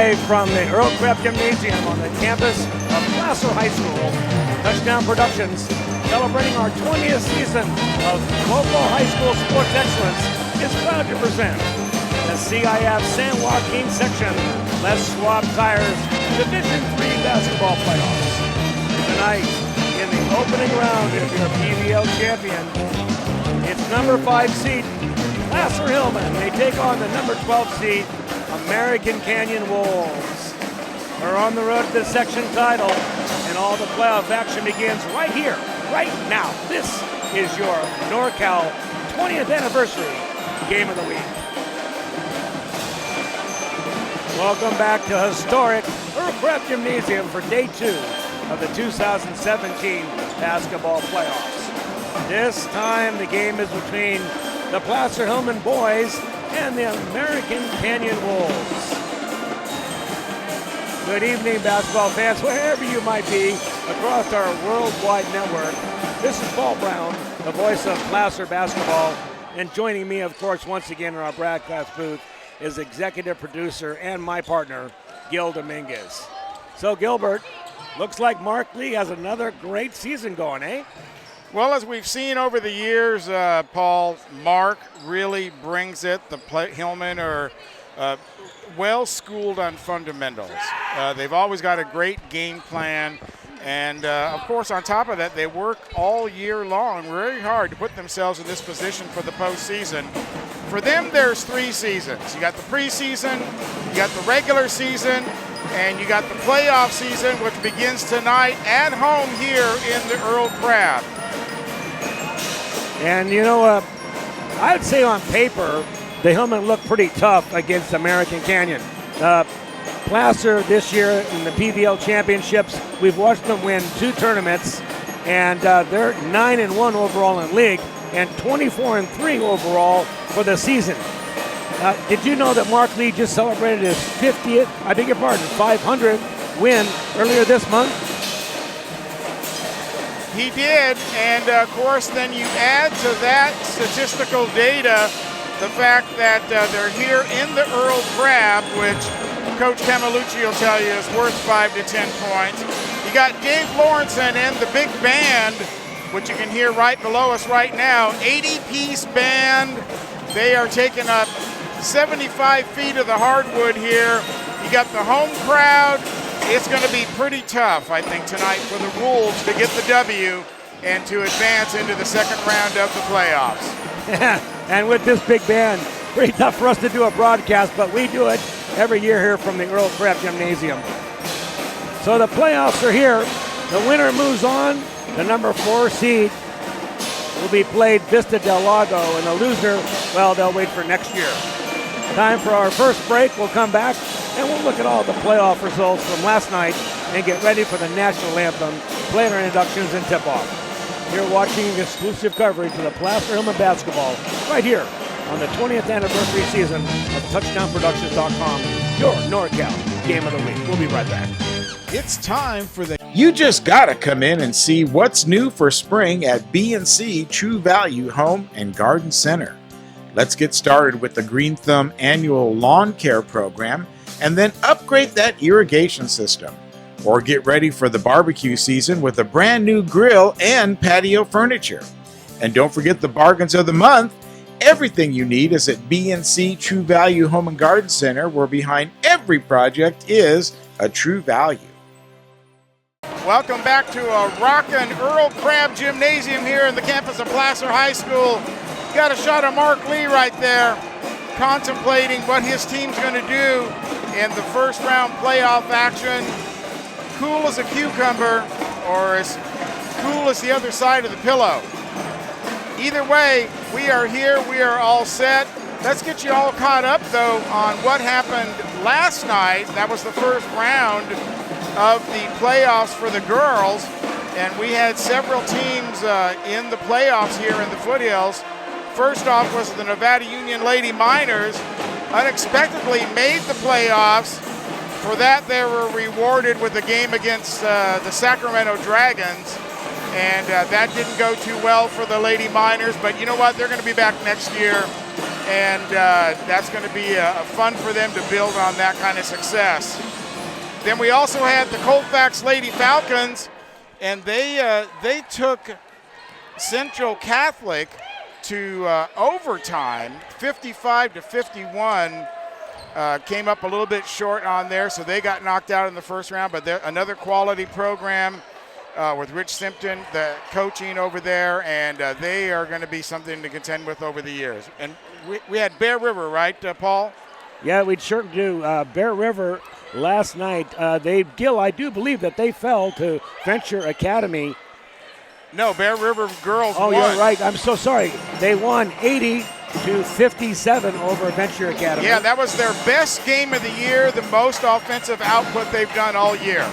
live from the Earl Crabbe Gymnasium on the campus of Placer High School. Touchdown Productions, celebrating our 20th season of local high school sports excellence, is proud to present the CIF San Joaquin Section Les Schwab Tires Division III basketball playoffs. Tonight, in the opening round of your PVL Champion, it's number 5 seed Placer Hillmen. They take on the number 12 seed American Canyon Wolves. We're on the road to the section title, and all the playoff action begins right here, right now. This is your NorCal 20th anniversary game of the week. Welcome back to historic Earl Crabbe Gymnasium for day 2 of the 2017 basketball playoffs. This time the game is between the Placer Hillmen boys and the American Canyon Wolves. Good evening, basketball fans, wherever you might be across our worldwide network. This is Paul Brown, the voice of Placer basketball, and joining me, of course, once again in our broadcast booth is executive producer and my partner, Gil Dominguez. So, Gilbert, looks like Mark Lee has another great season going, eh? Well, as we've seen over the years, Paul, Mark really brings it. The Hillmen are well-schooled on fundamentals. They've always got a great game plan. And, of course, on top of that, they work all year long very hard to put themselves in this position for the postseason. For them, there's 3 seasons. You got the preseason, you got the regular season, and you got the playoff season, which begins tonight at home here in the Earl Crabbe. And, you know, I'd say on paper, the Hillmen look pretty tough against American Canyon. Placer this year in the PVL Championships, we've watched them win 2 tournaments, and they're 9-1 overall in league and 24-3 overall for the season. Did you know that Mark Lee just celebrated his 50th, 500th win earlier this month? He did, and of course then you add to that statistical data the fact that they're here in the Earl Crabbe, which Coach Camalucci will tell you is worth 5 to 10 points. You got Dave Lawrenson and the big band, which you can hear right below us right now, 80-piece band. They are taking up 75 feet of the hardwood here. You got the home crowd. It's going to be pretty tough, I think, tonight for the Wolves to get the W and to advance into the second round of the playoffs. And with this big band, pretty tough for us to do a broadcast, but we do it every year here from the Earl Crabbe Gymnasium. So the playoffs are here. The winner moves on. The number 4 seed will be played Vista Del Lago, and the loser, well, they'll wait for next year. Time for our first break. We'll come back, and we'll look at all the playoff results from last night and get ready for the national anthem, player introductions, and tip-off. You're watching exclusive coverage of the Placer Hillmen basketball right here on the 20th anniversary season of TouchdownProductions.com, your NorCal Game of the Week. We'll be right back. It's time for the... You just gotta come in and see what's new for spring at B&C True Value Home and Garden Center. Let's get started with the Green Thumb annual lawn care program and then upgrade that irrigation system. Or get ready for the barbecue season with a brand new grill and patio furniture. And don't forget the bargains of the month. Everything you need is at B&C True Value Home and Garden Center, where behind every project is a true value. Welcome back to a rockin' Earl Crabbe Gymnasium here in the campus of Placer High School. Got a shot of Mark Lee right there, contemplating what his team's going to do in the first round playoff action. Cool as a cucumber, or as cool as the other side of the pillow. Either way, we are here, we are all set. Let's get you all caught up, though, on what happened last night. That was the first round of the playoffs for the girls, and we had several teams in the playoffs here in the foothills. First off was the Nevada Union Lady Miners, unexpectedly made the playoffs. For that, they were rewarded with a game against the Sacramento Dragons, and that didn't go too well for the Lady Miners, but you know what? They're going to be back next year. and that's going to be fun for them to build on that kind of success. Then we also had the Colfax Lady Falcons, and they took Central Catholic to overtime, 55-51. Came up a little bit short on there, so they got knocked out in the first round, but they're another quality program with Rich Simpton, the coaching over there, and they are going to be something to contend with over the years. And we had Bear River, right, Paul? Yeah, we sure do. Bear River last night, Gil, I do believe that they fell to Venture Academy. No, Bear River girls won. Oh, you're right. I'm so sorry. They won 80-57 over Venture Academy. Yeah, that was their best game of the year, the most offensive output they've done all year.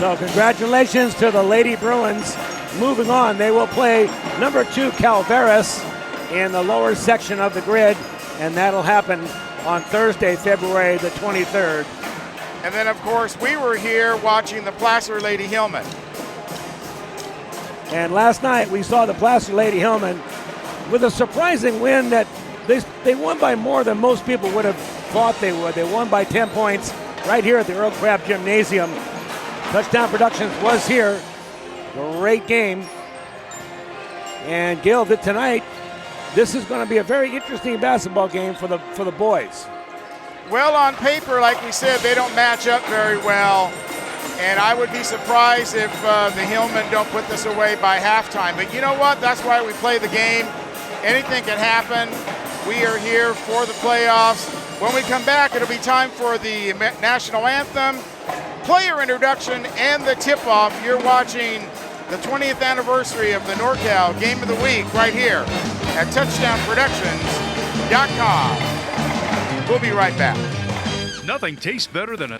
So congratulations to the Lady Bruins. Moving on, they will play number 2 Calveras in the lower section of the grid, and that'll happen on Thursday, February the 23rd. And then, of course, we were here watching the Placer Lady Hillmen. And last night we saw the Placer Lady Hillmen with a surprising win that they won by more than most people would have thought they would. They won by 10 points right here at the Earl Crabbe Gymnasium. Touchdown Productions was here. Great game. And Gil, tonight, this is going to be a very interesting basketball game for the boys. Well, on paper, like we said, they don't match up very well. And I would be surprised if the Hillmen don't put this away by halftime. But you know what? That's why we play the game. Anything can happen. We are here for the playoffs. When we come back, it'll be time for the national anthem, player introduction, and the tip-off. You're watching the 20th anniversary of the NorCal Game of the Week right here at TouchdownProductions.com. We'll be right back. Nothing tastes better than a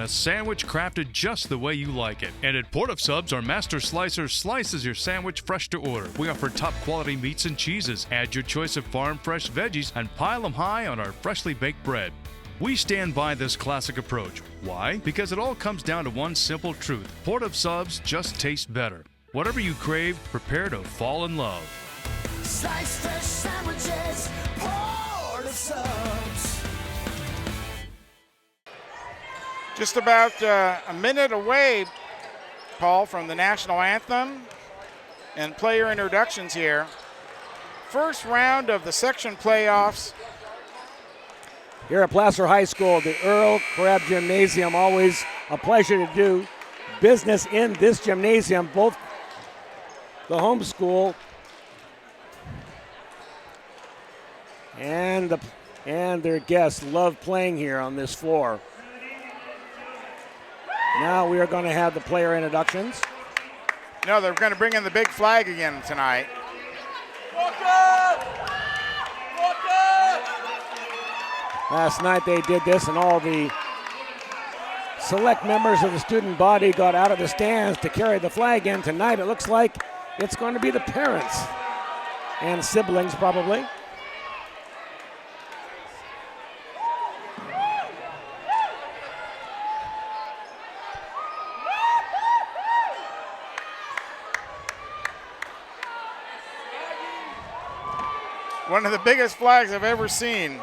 sandwich crafted just the way you like it. And at Port of Subs, our master slicer slices your sandwich fresh to order. We offer top quality meats and cheeses. Add your choice of farm fresh veggies and pile them high on our freshly baked bread. We stand by this classic approach. Why? Because it all comes down to one simple truth. Port of Subs just tastes better. Whatever you crave, prepare to fall in love. Slice fresh sandwiches, Port of Subs. Just about a minute away, Paul, from the national anthem and player introductions here. First round of the section playoffs. Here at Placer High School, the Earl Crabbe Gymnasium, always a pleasure to do business in this gymnasium, both the home school and their guests love playing here on this floor. Now we are going to have the player introductions. No, they're going to bring in the big flag again tonight. Last night they did this, and all the select members of the student body got out of the stands to carry the flag in. Tonight it looks like it's going to be the parents and siblings probably. One of the biggest flags I've ever seen.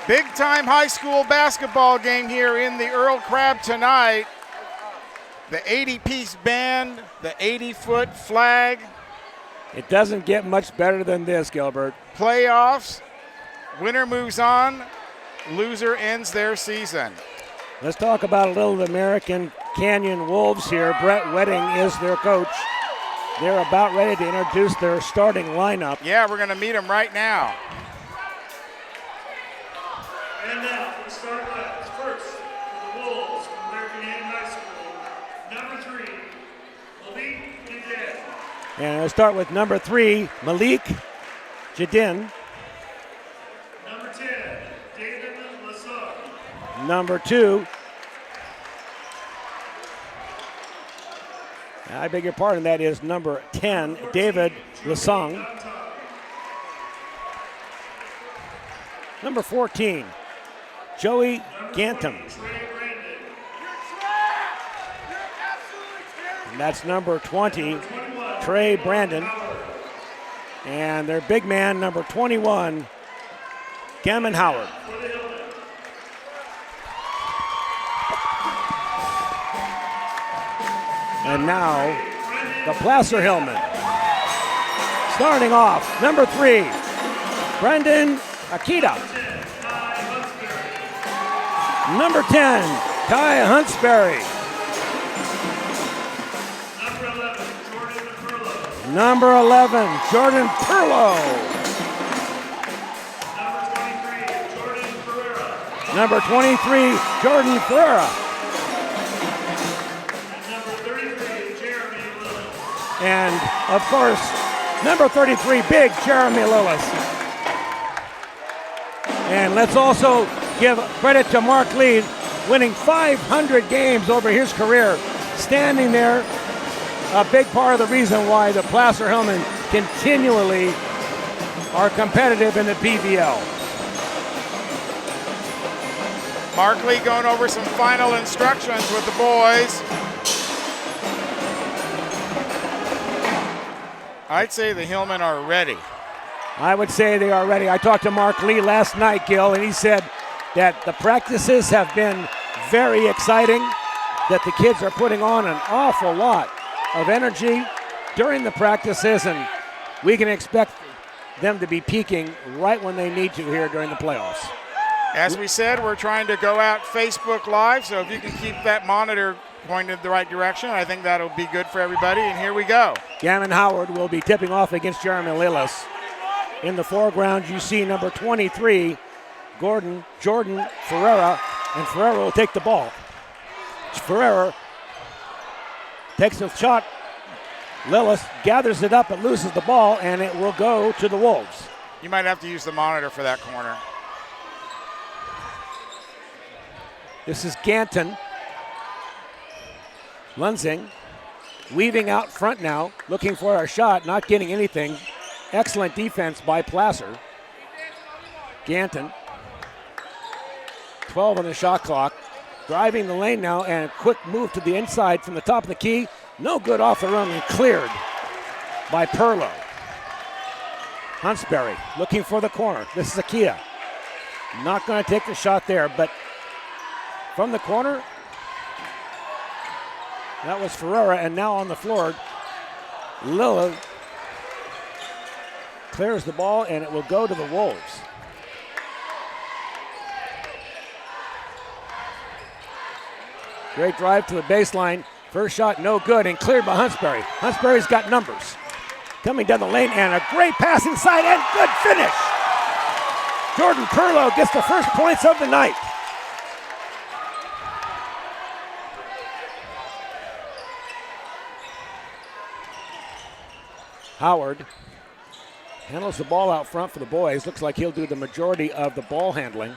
Big time high school basketball game here in the Earl Crabbe tonight. The 80-piece band, the 80-foot flag. It doesn't get much better than this, Gilbert. Playoffs. Winner moves on. Loser ends their season. Let's talk about a little American Canyon Wolves here. Brett Wedding is their coach. They're about ready to introduce their starting lineup. Yeah, we're going to meet them right now. And now for the start class, first for the Wolves from American Canyon High School, number 3, Malik Jadin. And I'll start with number 3, Malik Jadin. Number 10, David Lasar. Number 2, I beg your pardon, that is number 10, David Lasung. Number 14, Joey Gantum. And that's number 20, Trey Brandon. And their big man, number 21, Gammon Howard. And now, the Placer Hillmen. Starting off, number 3, Brendan Akita. Number 10, Kai Huntsberry. Number 11, Jordan Perlow. Number 23, Jordan Ferreira. And, of course, number 33, big Jeremy Lillis. And let's also give credit to Mark Lee, winning 500 games over his career, standing there, a big part of the reason why the Placer Hillmen continually are competitive in the PVL. Mark Lee going over some final instructions with the boys. I'd say the Hillmen are ready. I would say they are ready. I talked to Mark Lee last night, Gil, and he said that the practices have been very exciting, that the kids are putting on an awful lot of energy during the practices, and we can expect them to be peaking right when they need to here during the playoffs. As we said, we're trying to go out Facebook Live, so if you can keep that monitor pointed the right direction, I think that'll be good for everybody, and here we go. Gammon Howard will be tipping off against Jeremy Lillis. In the foreground, you see number 23, Jordan Ferreira, and Ferreira will take the ball. Ferreira takes a shot. Lillis gathers it up and loses the ball, and it will go to the Wolves. You might have to use the monitor for that corner. This is Ganton. Lunsing weaving out front now, looking for a shot, not getting anything. Excellent defense by Placer. Ganton, 12 on the shot clock, driving the lane now, and a quick move to the inside from the top of the key. No good off the run and cleared by Perlow. Huntsberry looking for the corner. This is Akita. Not going to take the shot there, but from the corner, that was Ferreira, and now on the floor, Lilla clears the ball, and it will go to the Wolves. Great drive to the baseline. First shot, no good, and cleared by Huntsberry. Huntsberry's got numbers. Coming down the lane, and a great pass inside, and good finish. Jordan Perlow gets the first points of the night. Howard handles the ball out front for the boys. Looks like he'll do the majority of the ball handling.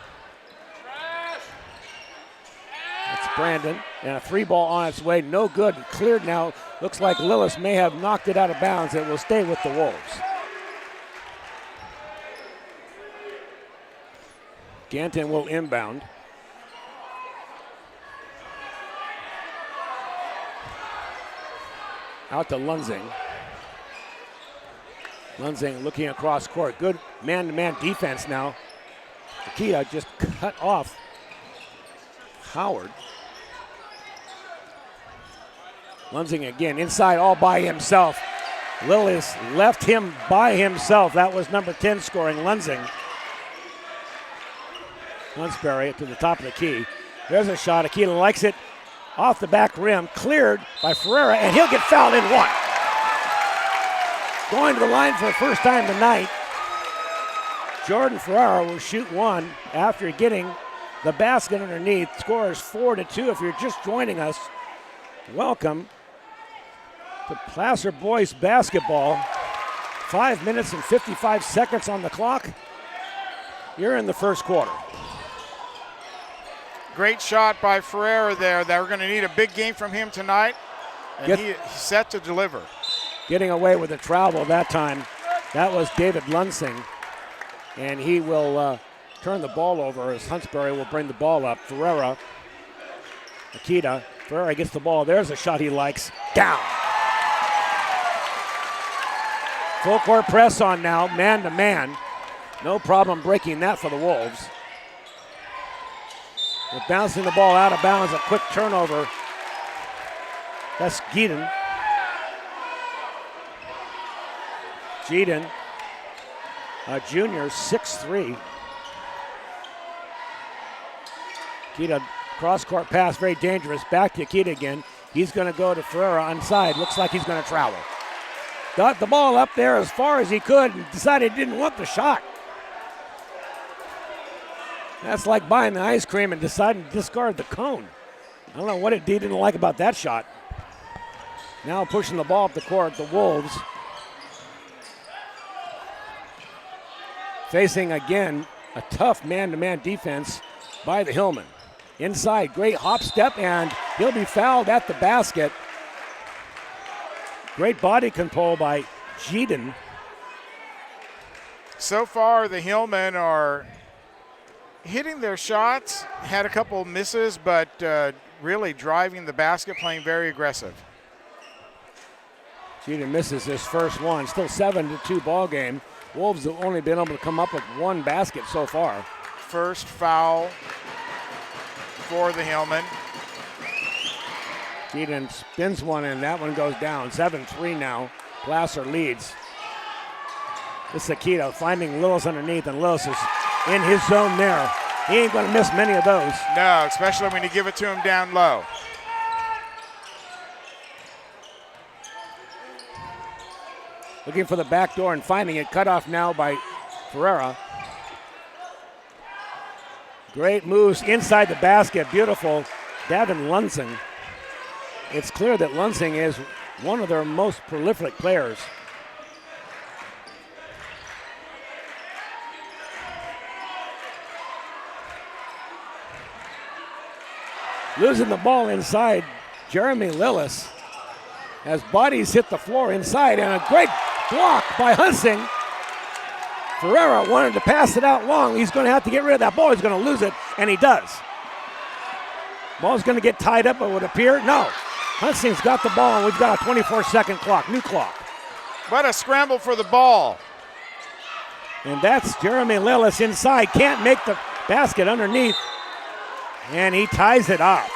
It's Brandon, and a 3-ball on its way. No good, cleared now. Looks like Lillis may have knocked it out of bounds. It will stay with the Wolves. Ganton will inbound. Out to Lunsing. Lunsing looking across court. Good man-to-man defense now Akita just cut off Howard. Lunsing again, inside all by himself. Lillis left him by himself. That was number 10 scoring, Lunsing. Hunsberry to the top of the key. There's a shot. Akita likes it. Off the back rim, cleared by Ferreira, and he'll get fouled in one. Going to the line for the first time tonight. Jordan Ferreira will shoot one after getting the basket underneath. Score is 4-2. If you're just joining us, welcome to Placer Boys basketball. 5 minutes and 55 seconds on the clock. You're in the first quarter. Great shot by Ferreira there. They're going to need a big game from him tonight, and he's set to deliver. Getting away with a travel that time. That was David Lunsing, and he will turn the ball over as Hunsberry will bring the ball up. Ferreira, Akita. Ferreira gets the ball. There's a shot he likes. Down. Full court press on now, man to man. No problem breaking that for the Wolves. They're bouncing the ball out of bounds. A quick turnover. That's Geeden. Geeden, a junior, 6'3". Akita, cross-court pass, very dangerous. Back to Akita again. He's going to go to Ferreira onside. Looks like he's going to travel. Got the ball up there as far as he could and decided he didn't want the shot. That's like buying the ice cream and deciding to discard the cone. I don't know what he didn't like about that shot. Now pushing the ball up the court, the Wolves. Facing again a tough man-to-man defense by the Hillmen. Inside, great hop step, and he'll be fouled at the basket. Great body control by Geeden. So far, the Hillmen are hitting their shots, had a couple misses, but really driving the basket, playing very aggressive. Geeden misses his first one. Still 7-2 ball game. Wolves have only been able to come up with one basket so far. First foul for the Hillmen. Geeden spins one and that one goes down. 7-3 now. Placer leads. This is Akita finding Lillis underneath, and Lillis is in his zone there. He ain't going to miss many of those. No, especially when you give it to him down low. Looking for the back door and finding it. Cut off now by Ferreira. Great moves inside the basket. Beautiful. Davin Lunsing. It's clear that Lunsing is one of their most prolific players. Losing the ball inside, Jeremy Lillis, as bodies hit the floor inside, and a great block by Hunsing. Ferreira wanted to pass it out long. He's going to have to get rid of that ball. He's going to lose it, and he does. Ball's going to get tied up, it would appear. No. Hunsing's got the ball, and we've got a 24-second clock, new clock. What a scramble for the ball. And that's Jeremy Lillis inside. Can't make the basket underneath. And he ties it up.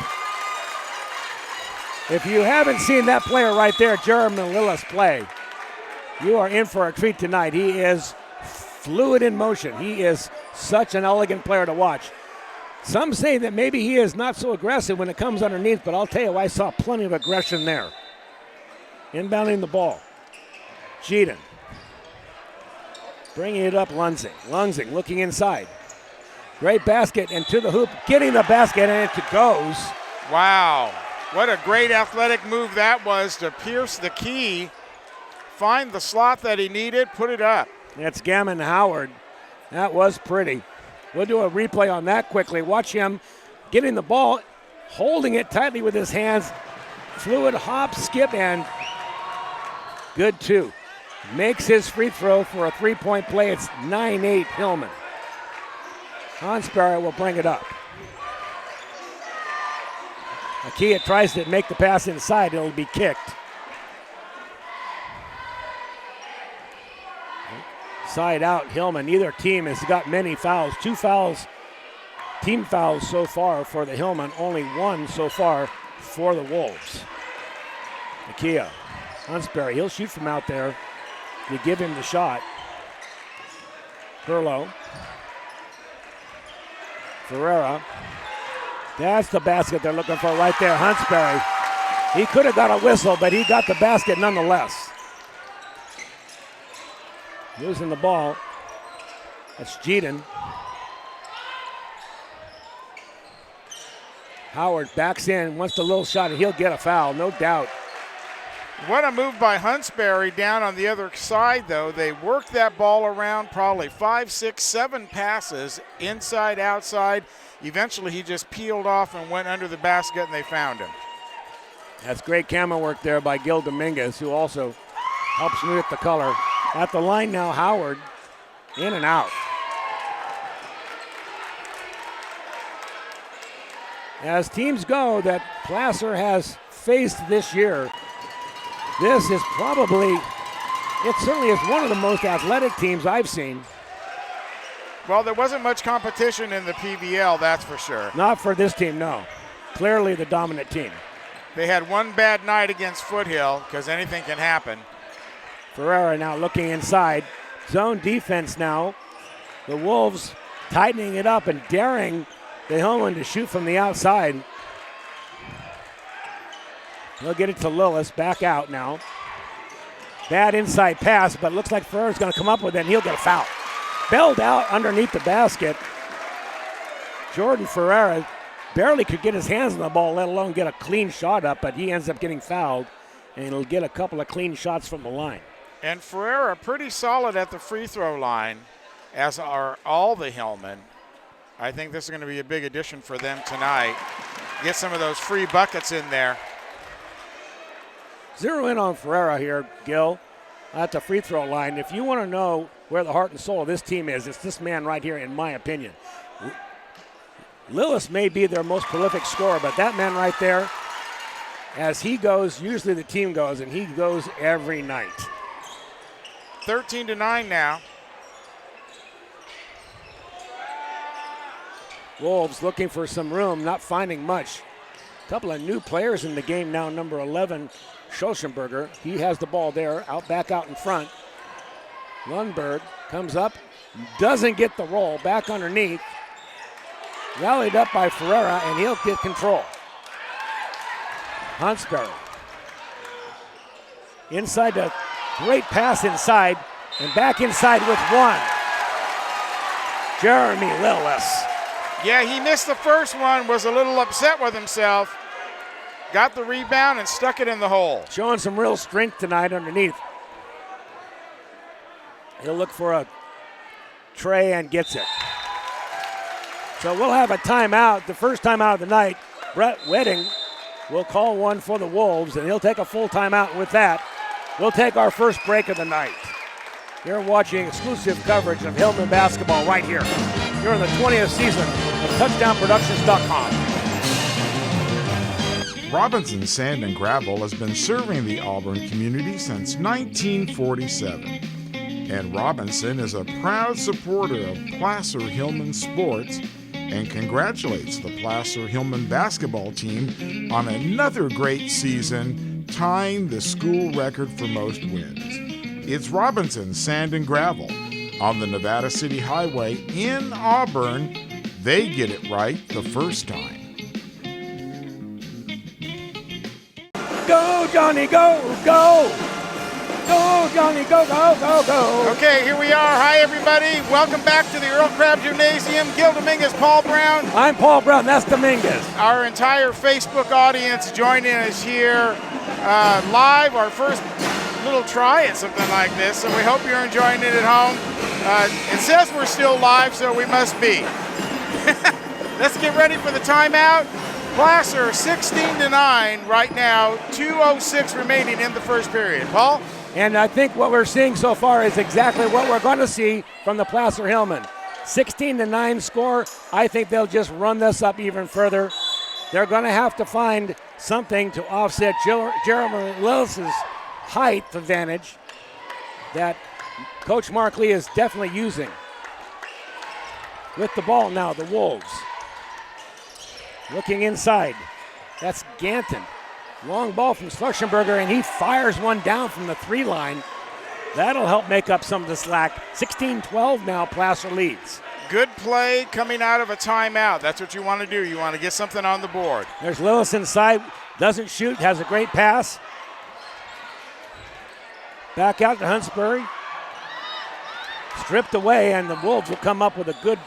If you haven't seen that player right there, Jeremy Lillis, play, you are in for a treat tonight. He is fluid in motion. He is such an elegant player to watch. Some say that maybe he is not so aggressive when it comes underneath, but I'll tell you, I saw plenty of aggression there. Inbounding the ball. Geeden. Bringing it up, Lunsing. Lunsing looking inside. Great basket, and to the hoop, getting the basket, and it goes. Wow, what a great athletic move that was to pierce the key, find the slot that he needed, put it up. That's Gammon Howard. That was pretty. We'll do a replay on that quickly. Watch him getting the ball, holding it tightly with his hands. Fluid hop, skip, and good two. Makes his free throw for a three-point play. It's 9-8 Hillmen. Hansberry will bring it up. Akita tries to make the pass inside. It'll be kicked. Inside out, Hillmen. Neither team has got many fouls. 2 fouls, team fouls so far for the Hillmen. Only 1 so far for the Wolves. Nakia Huntsberry, he'll shoot from out there. You give him the shot. Perlow. Ferreira. That's the basket they're looking for right there. Huntsberry. He could have got a whistle, but he got the basket nonetheless. Losing the ball. That's Jeeden. Howard backs in, wants the little shot, and he'll get a foul, no doubt. What a move by Huntsberry down on the other side, though. They worked that ball around probably 5, 6, 7 passes, inside, outside. Eventually, he just peeled off and went under the basket, and they found him. That's great camera work there by Gil Dominguez, who also helps me with the color. At the line now, Howard, in and out. As teams go that Placer has faced this year, this is probably, it certainly is one of the most athletic teams I've seen. Well, there wasn't much competition in the PVL, that's for sure. Not for this team, no. Clearly the dominant team. They had one bad night against Foothill because anything can happen. Ferreira now looking inside. Zone defense now. The Wolves tightening it up and daring the Hillmen to shoot from the outside. They'll get it to Lillis, back out now. Bad inside pass, but looks like Ferreira's going to come up with it, and he'll get a foul. Bailed out underneath the basket. Jordan Ferreira barely could get his hands on the ball, let alone get a clean shot up, but he ends up getting fouled, and he'll get a couple of clean shots from the line. And Ferreira pretty solid at the free throw line, as are all the Hillmen. I think this is going to be a big addition for them tonight. Get some of those free buckets in there. Zero in on Ferreira here, Gil, at the free throw line. If you want to know where the heart and soul of this team is, it's this man right here, in my opinion. Lillis may be their most prolific scorer, but that man right there, as he goes, usually the team goes, and he goes every night. 13-9 now. Wolves looking for some room, not finding much. A couple of new players in the game now. Number 11, Schoenberger. He has the ball there, back out in front. Lundberg comes up, doesn't get the roll, back underneath. Rallied up by Ferreira, and he'll get control. Huntsberry. Inside the great pass inside, and back inside with 1. Jeremy Lillis. Yeah, he missed the first one, was a little upset with himself. Got the rebound and stuck it in the hole. Showing some real strength tonight underneath. He'll look for a tray and gets it. So we'll have a timeout, the first timeout of the night. Brett Wedding will call one for the Wolves, and he'll take a full timeout. With that, we'll take our first break of the night. You're watching exclusive coverage of Hillmen basketball right here. You're in the 20th season of TouchdownProductions.com. Robinson Sand and Gravel has been serving the Auburn community since 1947. And Robinson is a proud supporter of Placer Hillmen sports and congratulates the Placer Hillmen basketball team on another great season, tying the school record for most wins. It's Robinson Sand and Gravel on the Nevada City Highway in Auburn. They get it right the first time. Go, Johnny, go, go! Go, Johnny, go, go, go, go! Okay, here we are. Hi, everybody. Welcome back to the Earl Crabbe Gymnasium. Gil Dominguez, Paul Brown. I'm Paul Brown, that's Dominguez. Our entire Facebook audience joining us here live, our first little try at something like this, so we hope you're enjoying it at home. It says we're still live, so we must be. Let's get ready for the timeout. Placer 16-9 right now, 2:06 remaining in the first period. Paul? And I think what we're seeing so far is exactly what we're going to see from the Placer Hillmen. 16-9 score. I think they'll just run this up even further. They're going to have to find something to offset Jeremy Lillis's height advantage that Coach Mark Lee is definitely using. With the ball now, the Wolves. Looking inside. That's Ganton. Long ball from Schluchenberger, and he fires one down from the 3 line. That'll help make up some of the slack. 16-12 now, Placer leads. Good play coming out of a timeout. That's what you want to do. You want to get something on the board. There's Lillis inside. Doesn't shoot. Has a great pass. Back out to Huntsbury. Stripped away, and the Wolves will come up with a good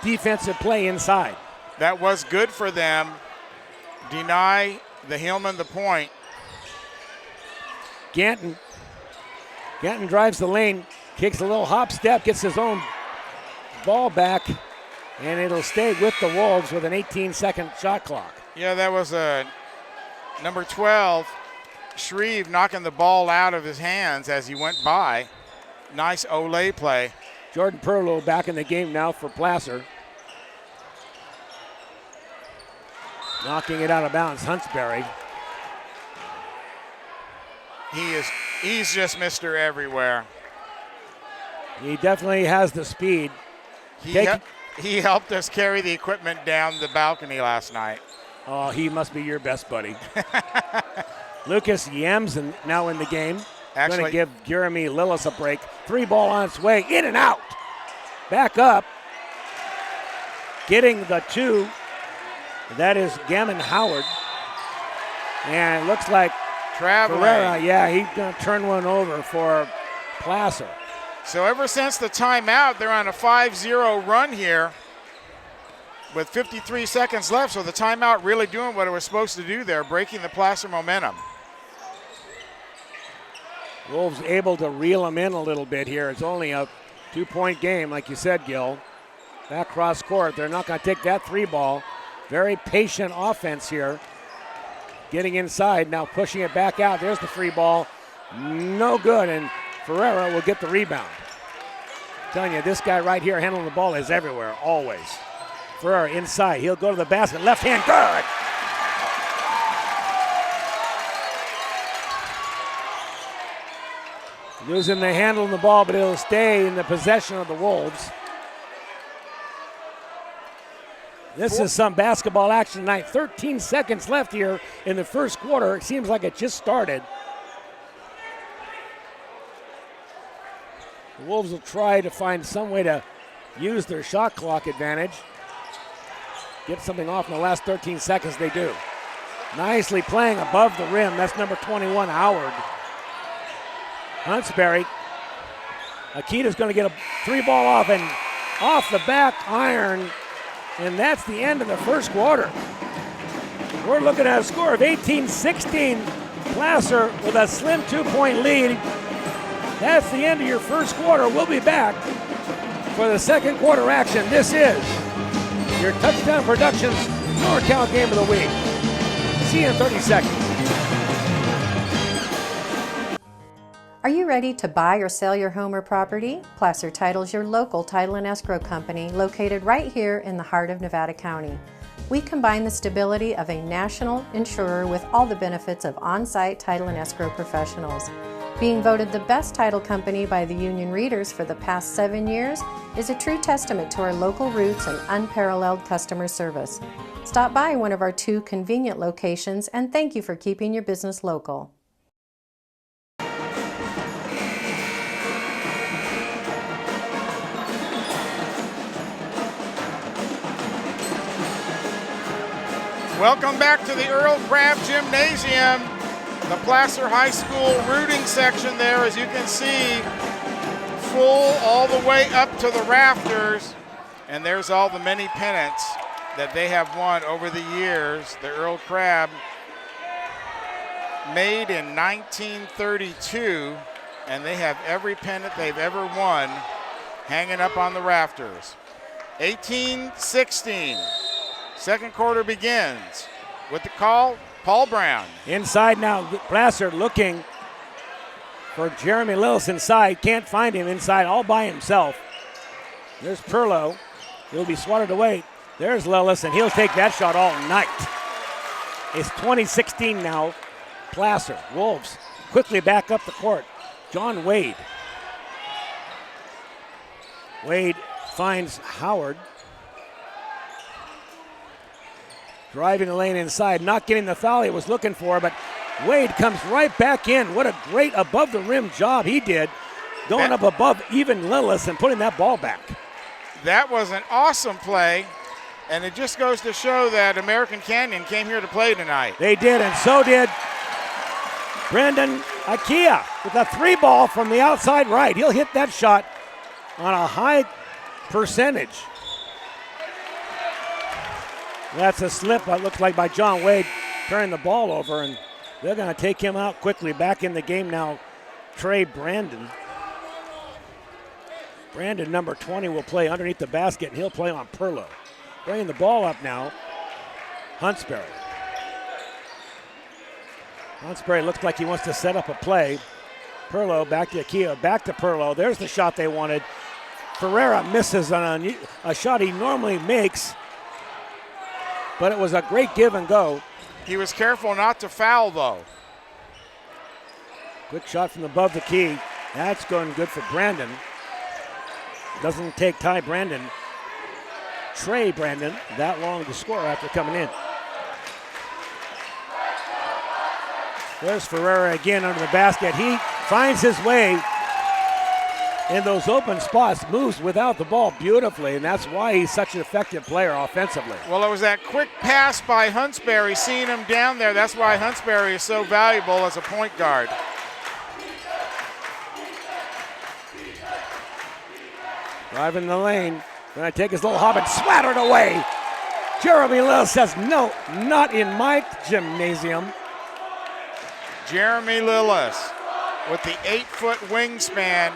defensive play inside. That was good for them. Deny the Hillmen the point. Ganton drives the lane, kicks a little hop step, gets his own ball back, and it'll stay with the Wolves with an 18-second shot clock. Yeah, that was number 12, Shreve, knocking the ball out of his hands as he went by. Nice Olay play. Jordan Perlow back in the game now for Placer. Knocking it out of bounds, Huntsbury. He's just Mr. Everywhere. He definitely has the speed. He helped us carry the equipment down the balcony last night. Oh, he must be your best buddy. Lucas Yems now in the game. Going to give Jeremy Lillis a break. 3 ball on its way, in and out. Back up. Getting the 2. That is Gammon Howard. And it looks like Ferreira, yeah, he's going to turn one over for Placer. So ever since the timeout, they're on a 5-0 run here with 53 seconds left. So the timeout really doing what it was supposed to do there, breaking the Placer momentum. Wolves able to reel them in a little bit here. It's only a 2-point game, like you said, Gil. Back cross court, they're not going to take that 3 ball. Very patient offense here. Getting inside, now pushing it back out. There's the free ball. No good, and Ferreira will get the rebound. I'm telling you, this guy right here handling the ball is everywhere, always. Ferreira inside. He'll go to the basket. Left hand, good. Losing the handle on the ball, but it'll stay in the possession of the Wolves. This is some basketball action tonight. 13 seconds left here in the first quarter. It seems like it just started. The Wolves will try to find some way to use their shot clock advantage. Get something off in the last 13 seconds. They do. Nicely playing above the rim. That's number 21, Howard. Huntsbury. Akita's going to get a 3 ball off, and off the back iron. And that's the end of the first quarter. We're looking at a score of 18-16. Placer with a slim 2-point lead. That's the end of your first quarter. We'll be back for the second quarter action. This is your Touchdown Productions NorCal Game of the Week. See you in 30 seconds. Are you ready to buy or sell your home or property? Placer Title is your local title and escrow company located right here in the heart of Nevada County. We combine the stability of a national insurer with all the benefits of on-site title and escrow professionals. Being voted the best title company by the union readers for the past 7 years is a true testament to our local roots and unparalleled customer service. Stop by one of our 2 convenient locations, and thank you for keeping your business local. Welcome back to the Earl Crabbe Gymnasium. The Placer High School rooting section there, as you can see, full all the way up to the rafters. And there's all the many pennants that they have won over the years. The Earl Crabbe, made in 1932, and they have every pennant they've ever won hanging up on the rafters. 18-16. Second quarter begins with the call, Paul Brown. Inside now, Placer looking for Jeremy Lillis inside. Can't find him inside all by himself. There's Perlow. He'll be swatted away. There's Lillis, and he'll take that shot all night. It's 20-16 now. Placer. Wolves quickly back up the court. John Wade. Wade finds Howard. Driving the lane inside, not getting the foul he was looking for, but Wade comes right back in. What a great above-the-rim job he did, going up above even Lillis and putting that ball back. That was an awesome play, and it just goes to show that American Canyon came here to play tonight. They did, and so did Brandon Akia with a 3-ball from the outside right. He'll hit that shot on a high percentage. That's a slip, it looks like, by John Wade, turning the ball over, and they're going to take him out quickly. Back in the game now, Trey Brandon. Brandon, number 20, will play underneath the basket, and he'll play on Perlow. Bringing the ball up now, Huntsberry. Huntsberry looks like he wants to set up a play. Perlow back to Akia, back to Perlow. There's the shot they wanted. Ferreira misses on a shot he normally makes, but it was a great give and go. He was careful not to foul, though. Quick shot from above the key. That's going good for Brandon. Doesn't take Trey Brandon that long to score after coming in. There's Ferreira again under the basket. He finds his way in those open spots, moves without the ball beautifully, and that's why he's such an effective player offensively. Well, it was that quick pass by Huntsberry, seeing him down there. That's why Huntsberry is so valuable as a point guard. Driving the lane, gonna take his little hop and smatter it away. Jeremy Lillis says, no, not in my gymnasium. Jeremy Lillis with the 8-foot wingspan.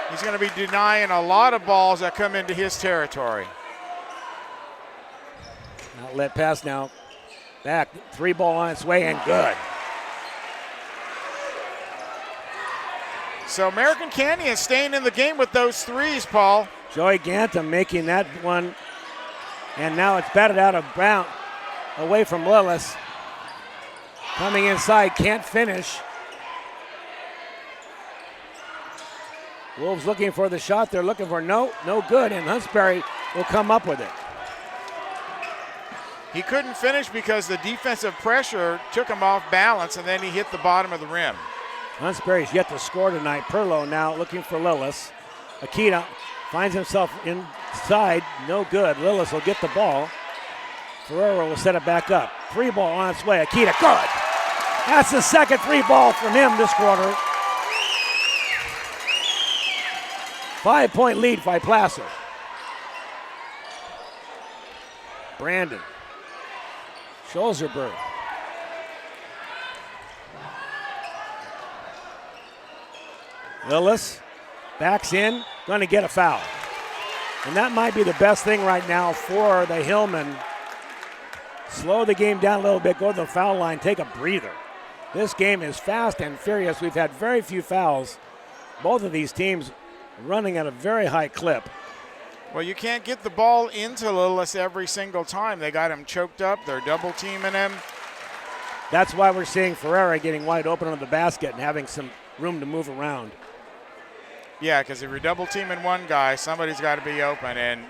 He's going to be denying a lot of balls that come into his territory. Outlet pass now. Back, 3-ball on its way and good. So American Canyon is staying in the game with those threes, Paul. Joey Gantum making that one. And now it's batted out of Brown, away from Lillis. Coming inside, can't finish. Wolves looking for the shot. They're looking for no good, and Huntsberry will come up with it. He couldn't finish because the defensive pressure took him off balance, and then he hit the bottom of the rim. Huntsberry's yet to score tonight. Perlow now looking for Lillis. Akita finds himself inside, no good. Lillis will get the ball. Ferrero will set it back up. 3-ball on its way. Akita, good. That's the second 3-ball from him this quarter. 5-point lead by Placer. Brandon. Scholzerberg. Lillis backs in, going to get a foul. And that might be the best thing right now for the Hillmen. Slow the game down a little bit, go to the foul line, take a breather. This game is fast and furious. We've had very few fouls. Both of these teams running at a very high clip. Well, you can't get the ball into Lillis every single time. They got him choked up. They're double teaming him. That's why we're seeing Ferreira getting wide open on the basket and having some room to move around. Yeah, because if you're double teaming one guy, somebody's got to be open. And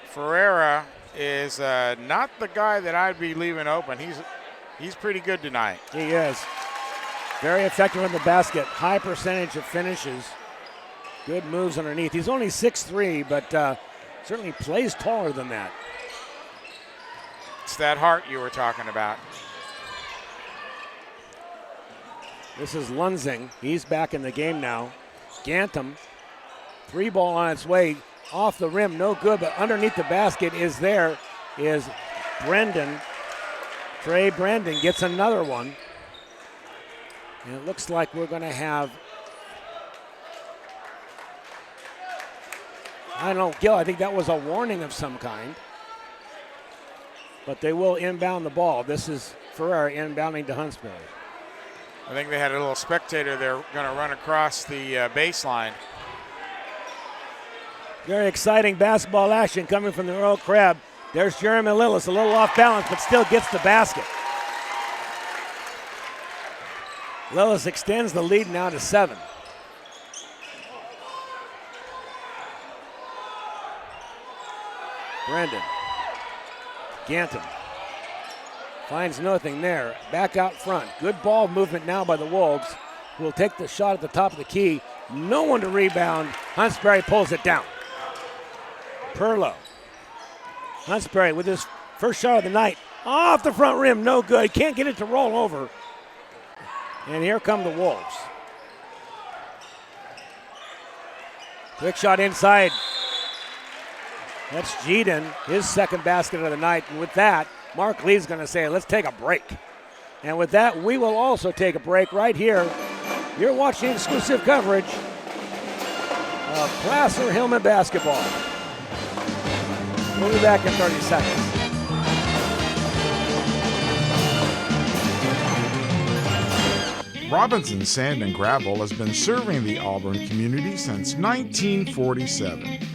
Ferreira is not the guy that I'd be leaving open. He's pretty good tonight. He is. Very effective on the basket. High percentage of finishes. Good moves underneath. He's only 6'3", but certainly plays taller than that. It's that heart you were talking about. This is Lunsing. He's back in the game now. Gantum, 3-ball on its way. Off the rim, no good, but underneath the basket is Brendan. Trey Brandon gets another one. And it looks like we're going to have, I don't know, Gil, I think that was a warning of some kind. But they will inbound the ball. This is Ferreira inbounding to Huntsberry. I think they had a little spectator there going to run across the baseline. Very exciting basketball action coming from the Earl Crabbe. There's Jeremy Lillis, a little off balance, but still gets the basket. Lillis extends the lead now to 7. Brendan. Ganton finds nothing there. Back out front. Good ball movement now by the Wolves, who will take the shot at the top of the key. No one to rebound. Huntsberry pulls it down. Perlow. Huntsberry with his first shot of the night. Off the front rim, no good. Can't get it to roll over. And here come the Wolves. Quick shot inside. That's Jeeden, his second basket of the night. And with that, Mark Lee's going to say, let's take a break. And with that, we will also take a break right here. You're watching exclusive coverage of Placer Hillmen basketball. We'll be back in 30 seconds. Robinson Sand and Gravel has been serving the Auburn community since 1947.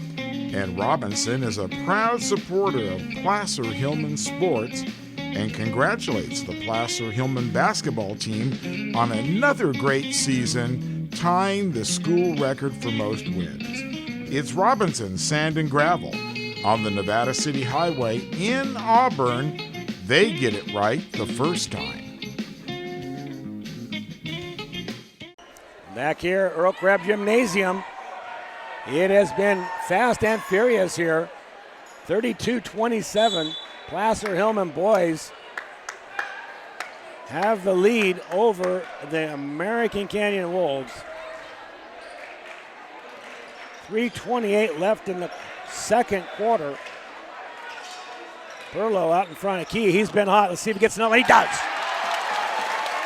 And Robinson is a proud supporter of Placer Hillmen sports and congratulates the Placer Hillmen basketball team on another great season, tying the school record for most wins. It's Robinson Sand and Gravel on the Nevada City Highway in Auburn. They get it right the first time. Back here, Earl Crabbe Gymnasium. It has been fast and furious here. 32-27. Placer Hillmen boys have the lead over the American Canyon Wolves. 3:28 left in the second quarter. Perlow out in front of Key. He's been hot. Let's see if he gets another. He does.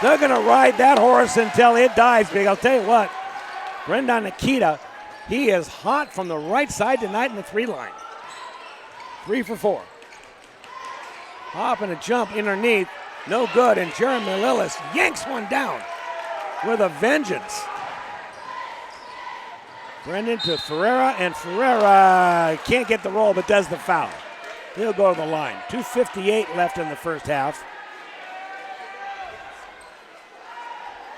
They're going to ride that horse until it dies, big. I'll tell you what, Brendan Nikita, he is hot from the right side tonight in the three line. 3 for 4. Hop and a jump underneath. No good, and Jeremy Lillis yanks one down with a vengeance. Brendan to Ferreira, and Ferreira can't get the roll but does the foul. He'll go to the line. 2:58 left in the first half.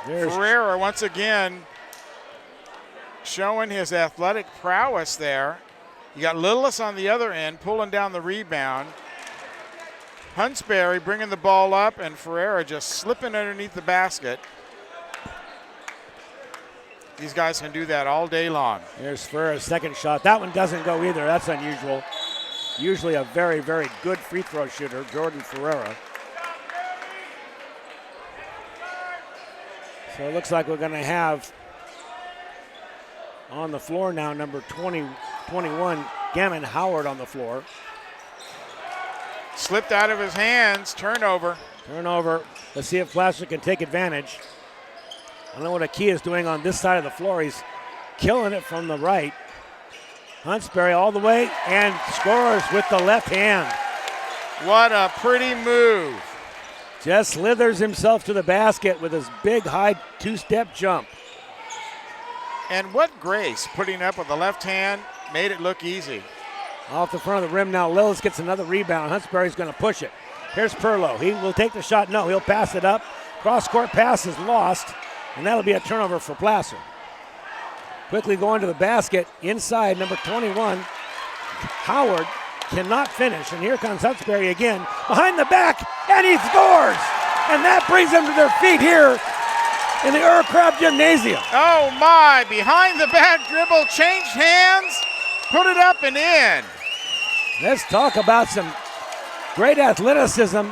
Ferreira once again showing his athletic prowess there. You got Lillis on the other end pulling down the rebound. Huntsberry bringing the ball up, and Ferreira just slipping underneath the basket. These guys can do that all day long. There's Ferreira's second shot. That one doesn't go either. That's unusual. Usually a very, very good free throw shooter, Jordan Ferreira. So it looks like we're going to have on the floor now number 21, Gammon Howard on the floor. Slipped out of his hands, turnover. Turnover. Let's see if Placer can take advantage. I don't know what Aki is doing on this side of the floor. He's killing it from the right. Huntsberry all the way and scores with the left hand. What a pretty move. Just slithers himself to the basket with his big high two-step jump. And what grace putting up with the left hand, made it look easy. Off the front of the rim now, Lillis gets another rebound. Huntsberry's going to push it. Here's Perlow. He will take the shot. No, he'll pass it up. Cross-court pass is lost, and that'll be a turnover for Placer. Quickly going to the basket. Inside, number 21, Howard cannot finish. And here comes Huntsberry again. Behind the back, and he scores! And that brings them to their feet here in the Earl Crabbe Gymnasium. Oh my, behind the back dribble, changed hands, put it up and in. Let's talk about some great athleticism.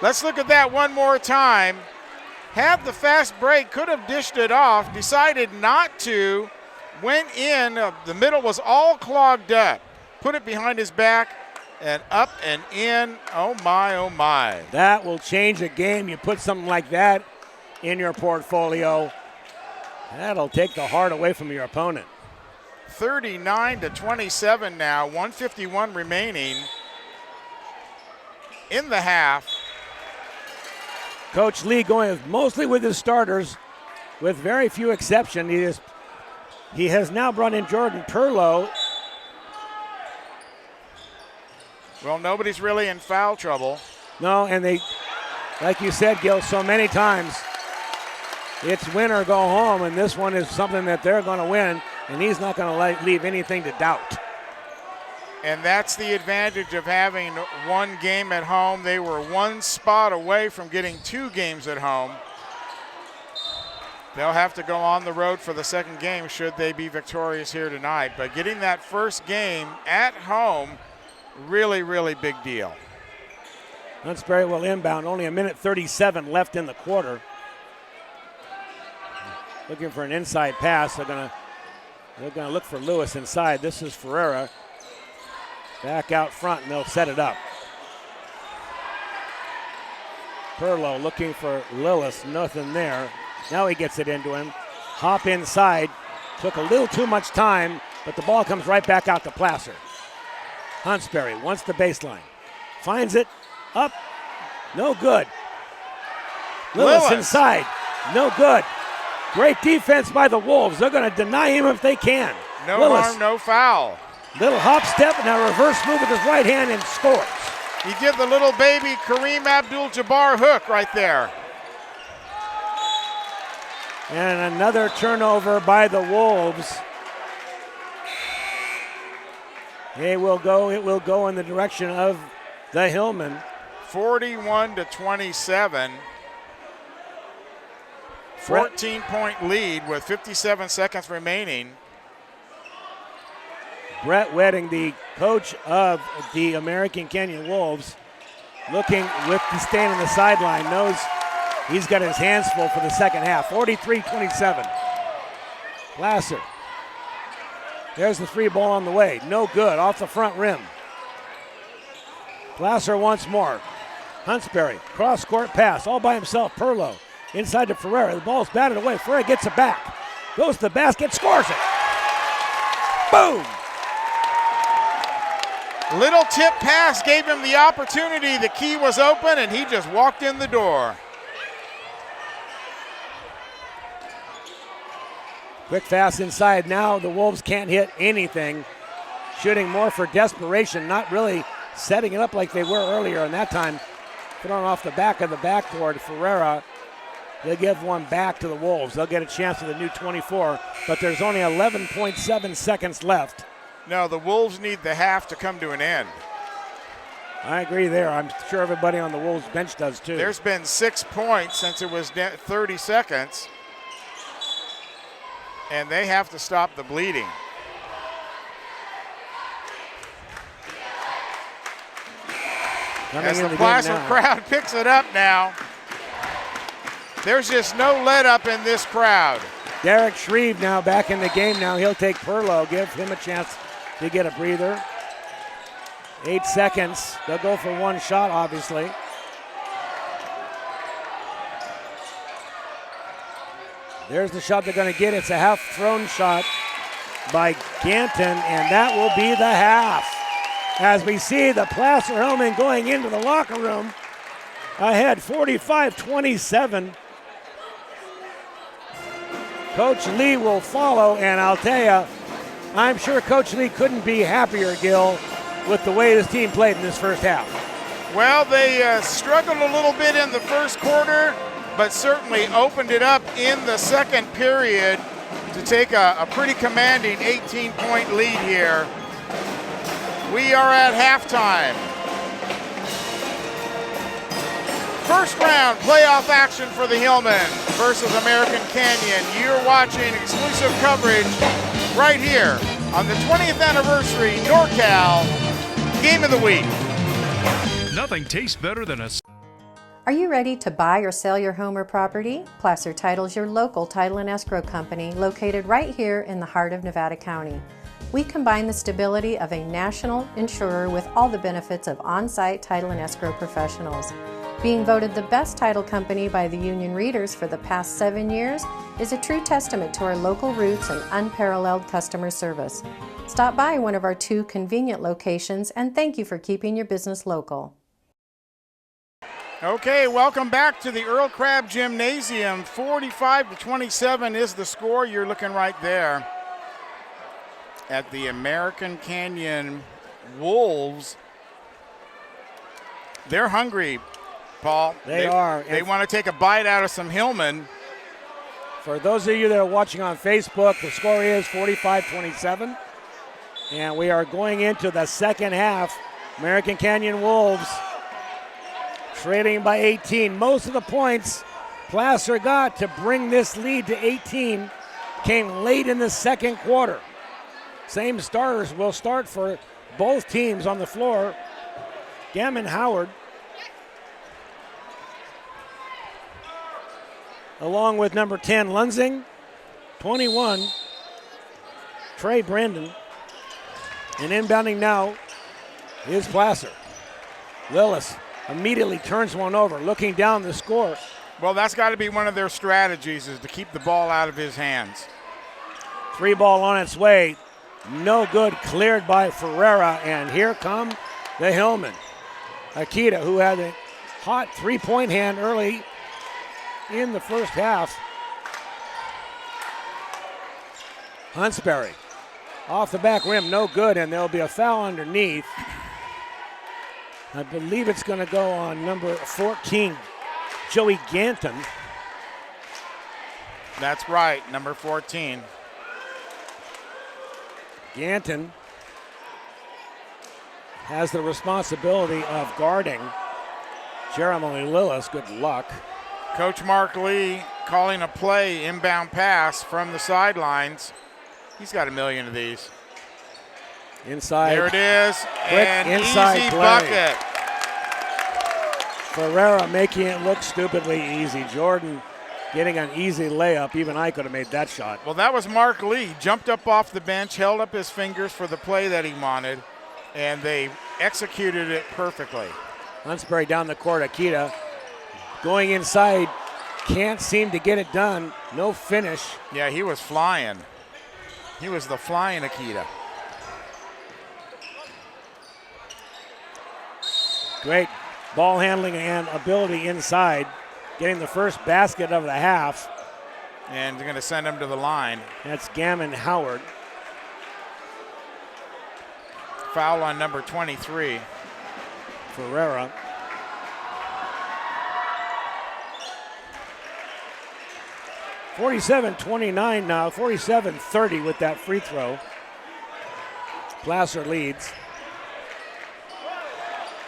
Let's look at that one more time. Had the fast break, could have dished it off, decided not to, went in, the middle was all clogged up. Put it behind his back and up and in. Oh my, oh my. That will change a game. You put something like that in your portfolio, that'll take the heart away from your opponent. 39-27 now, 151 remaining in the half. Coach Lee going mostly with his starters, with very few exceptions. He has now brought in Jordan Perlow. Well, nobody's really in foul trouble. No, and they, like you said, Gil, so many times, it's win or go home, and this one is something that they're going to win, and he's not going to leave anything to doubt. And that's the advantage of having one game at home. They were one spot away from getting 2 games at home. They'll have to go on the road for the second game should they be victorious here tonight. But getting that first game at home, really, really big deal. Huntsbury will inbound. Only a minute 37 left in the quarter. Looking for an inside pass. They're gonna look for Lewis inside. This is Ferreira. Back out front, and they'll set it up. Perlow looking for Lillis. Nothing there. Now he gets it into him. Hop inside. Took a little too much time, but the ball comes right back out to Placer. Huntsbury wants the baseline. Finds it. Up. No good. Lillis inside. No good. Great defense by the Wolves. They're going to deny him if they can. No Lillis, harm, no foul. little hop step and a reverse move with his right hand and scores. He did the little baby Kareem Abdul-Jabbar hook right there. And another turnover by the Wolves. It will go in the direction of the Hillmen. 41-27. 14-point lead with 57 seconds remaining. Brett Wedding, the coach of the American Canyon Wolves, looking with the stand on the sideline, knows he's got his hands full for the second half. 43-27. Placer. There's the free ball on the way. No good, off the front rim. Placer once more. Huntsbury, cross-court pass, all by himself. Perlow inside to Ferreira. The ball's batted away. Ferreira gets it back. Goes to the basket, scores it. Boom! Little tip pass gave him the opportunity. The key was open, and he just walked in the door. Quick pass inside. Now the Wolves can't hit anything. Shooting more for desperation, not really setting it up like they were earlier. And that time, thrown off the back of the backboard. Ferreira, they'll give one back to the Wolves. They'll get a chance at the new 24, but there's only 11.7 seconds left. No, the Wolves need the half to come to an end. I agree there. I'm sure everybody on the Wolves bench does too. There's been 6 points since it was 30 seconds. And they have to stop the bleeding. As the Placer crowd picks it up now. There's just no let up in this crowd. Derek Shreve now back in the game now. He'll take Perlow, give him a chance to get a breather. 8 seconds. They'll go for one shot, obviously. There's the shot they're going to get. It's a half-thrown shot by Ganton, and that will be the half. As we see the Placer Hillmen going into the locker room ahead 45-27. Coach Lee will follow, and I'll tell you, I'm sure Coach Lee couldn't be happier, Gil, with the way this team played in this first half. Well, they struggled a little bit in the first quarter, but certainly opened it up in the second period to take a pretty commanding 18-point lead here. We are at halftime. First round playoff action for the Hillmen versus American Canyon. You're watching exclusive coverage right here on the 20th anniversary NorCal Game of the Week. Nothing tastes better than a... Are you ready to buy or sell your home or property? Placer Title's your local title and escrow company located right here in the heart of Nevada County. We combine the stability of a national insurer with all the benefits of on-site title and escrow professionals. Being voted the best title company by the Union Readers for the past 7 years is a true testament to our local roots and unparalleled customer service. Stop by one of our 2 convenient locations, and thank you for keeping your business local. Okay, welcome back to the Earl Crabbe Gymnasium. 45-27 is the score. You're looking right there at the American Canyon Wolves. They're hungry, Paul. They are. They want to take a bite out of some Hillmen. For those of you that are watching on Facebook, the score is 45-27. And we are going into the second half. American Canyon Wolves trailing by 18. Most of the points Placer got to bring this lead to 18 came late in the second quarter. Same starters will start for both teams on the floor. Gammon Howard, along with number 10, Lunsing, 21, Trey Brandon. And inbounding now is Placer. Lillis immediately turns one over, looking down the score. Well, that's got to be one of their strategies, is to keep the ball out of his hands. 3 ball on its way. No good, cleared by Ferreira. And here come the Hillmen. Akita, who had a hot 3-point hand early in the first half. Huntsberry off the back rim, no good, and there'll be a foul underneath. I believe it's going to go on number 14, Joey Ganton. That's right, number 14. Ganton has the responsibility of guarding Jeremy Lillis. Good luck. Coach Mark Lee calling a play, inbound pass from the sidelines. He's got a million of these. Inside. There it is. Quick and inside easy play. bucket. Ferreira making it look stupidly easy. Jordan getting an easy layup. Even I could have made that shot. Well, that was Mark Lee. Jumped up off the bench, held up his fingers for the play that he wanted, and they executed it perfectly. Huntsberry down the court. Akita going inside. Can't seem to get it done. No finish. Yeah, he was flying. He was the flying Akita. Great ball handling and ability inside. Getting the first basket of the half. And they're going to send him to the line. That's Gammon Howard. Foul on number 23. Ferreira. (47-29) now, 47-30 with that free throw. Placer leads.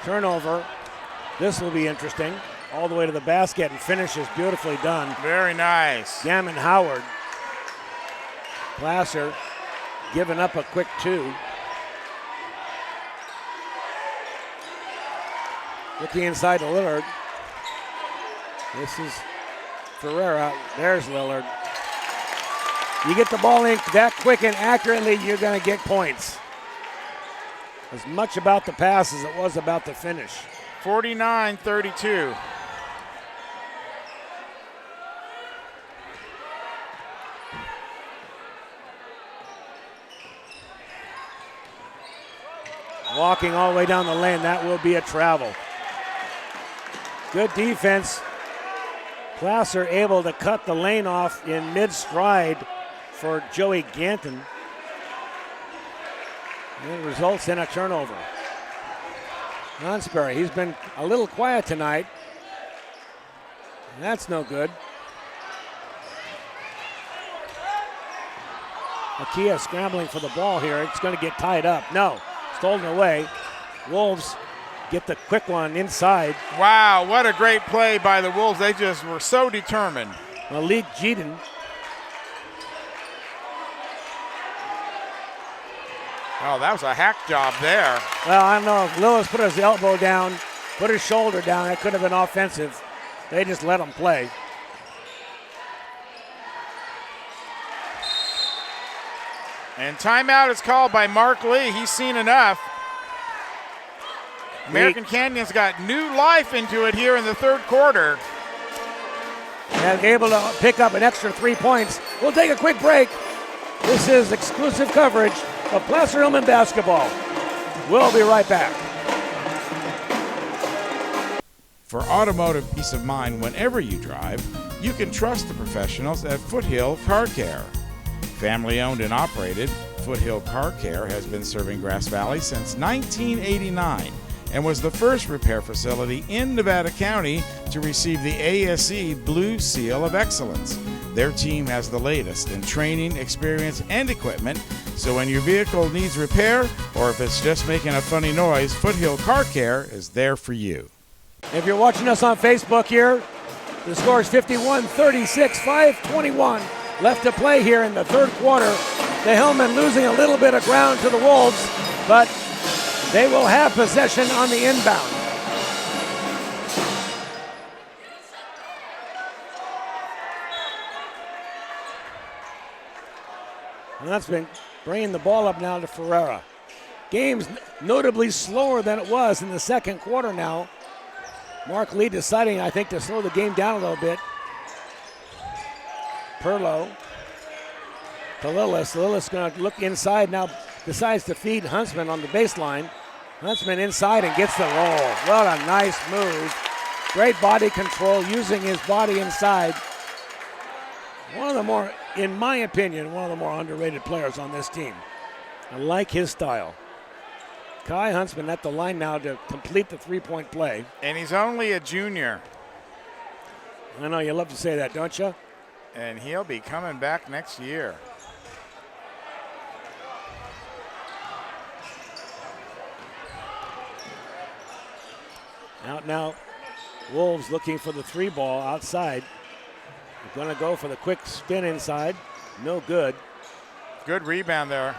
Turnover. This will be interesting. All the way to the basket and finishes beautifully done. Very nice. Gammon Howard. Placer giving up a quick 2. Looking inside to Lillard. This is Ferreira. There's Lillard. You get the ball in that quick and accurately, you're going to get points. As much about the pass as it was about the finish. 49-32. Walking all the way down the lane, that will be a travel. Good defense. Placer able to cut the lane off in mid-stride for Joey Ganton. And it results in a turnover. Hansberry, he's been a little quiet tonight. That's no good. Akia scrambling for the ball here. It's going to get tied up. No, stolen away. Wolves get the quick one inside. Wow, what a great play by the Wolves. They just were so determined. Malik Jeeden. Oh, that was a hack job there. Well, I don't know if Lewis put his elbow down, put his shoulder down, that could have been offensive. They just let him play. And timeout is called by Mark Lee. He's seen enough. American Canyon's got new life into it here in the third quarter. And able to pick up an extra 3 points. We'll take a quick break. This is exclusive coverage of Placer Hillmen basketball. We'll be right back. For automotive peace of mind whenever you drive, you can trust the professionals at Foothill Car Care. Family owned and operated, Foothill Car Care has been serving Grass Valley since 1989 and was the first repair facility in Nevada County to receive the ASE Blue Seal of Excellence. Their team has the latest in training, experience, and equipment, so when your vehicle needs repair or if it's just making a funny noise, Foothill Car Care is there for you. If you're watching us on Facebook here, the score is 51-36, 5:21 left to play here in the third quarter. The Hillmen losing a little bit of ground to the Wolves, but they will have possession on the inbound. And that's been bringing the ball up now to Ferreira. Game's notably slower than it was in the second quarter now. Mark Lee deciding, I think, to slow the game down a little bit. Perlow to Lillis. Lillis going to look inside now, decides to feed Huntsman on the baseline. Huntsman inside and gets the roll. What a nice move. Great body control, using his body inside. One of the more, in my opinion, one of the more underrated players on this team. I like his style. Kai Huntsman at the line now to complete the three-point play. And he's only a junior. I know you love to say that, don't you? And he'll be coming back next year. Out now, Wolves looking for the three ball outside. They're going to go for the quick spin inside. No good. Good rebound there.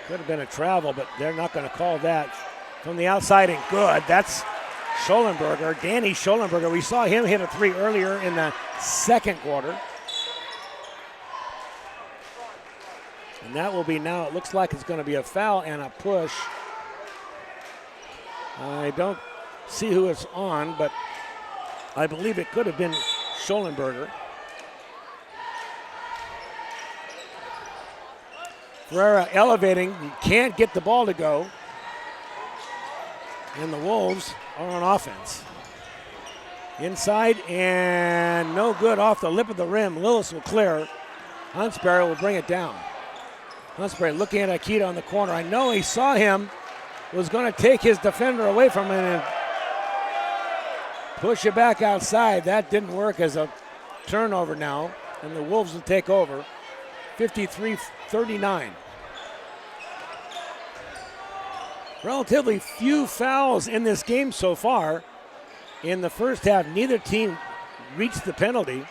Could have been a travel, but they're not going to call that. From the outside and good. That's Schollenberger, Danny Schollenberger. We saw him hit a three earlier in the second quarter. And that will be now, it looks like it's going to be a foul and a push. I don't see who it's on, but I believe it could have been Schollenberger. Ferreira elevating, can't get the ball to go. And the Wolves are on offense. Inside and no good off the lip of the rim. Lillis will clear. Huntsberry will bring it down. Huntsberry looking at Akita on the corner. I know he saw him, was going to take his defender away from him and push it back outside. That didn't work as a turnover now, and the Wolves will take over. 53-39. Relatively few fouls in this game so far. In the first half, neither team reached the penalty.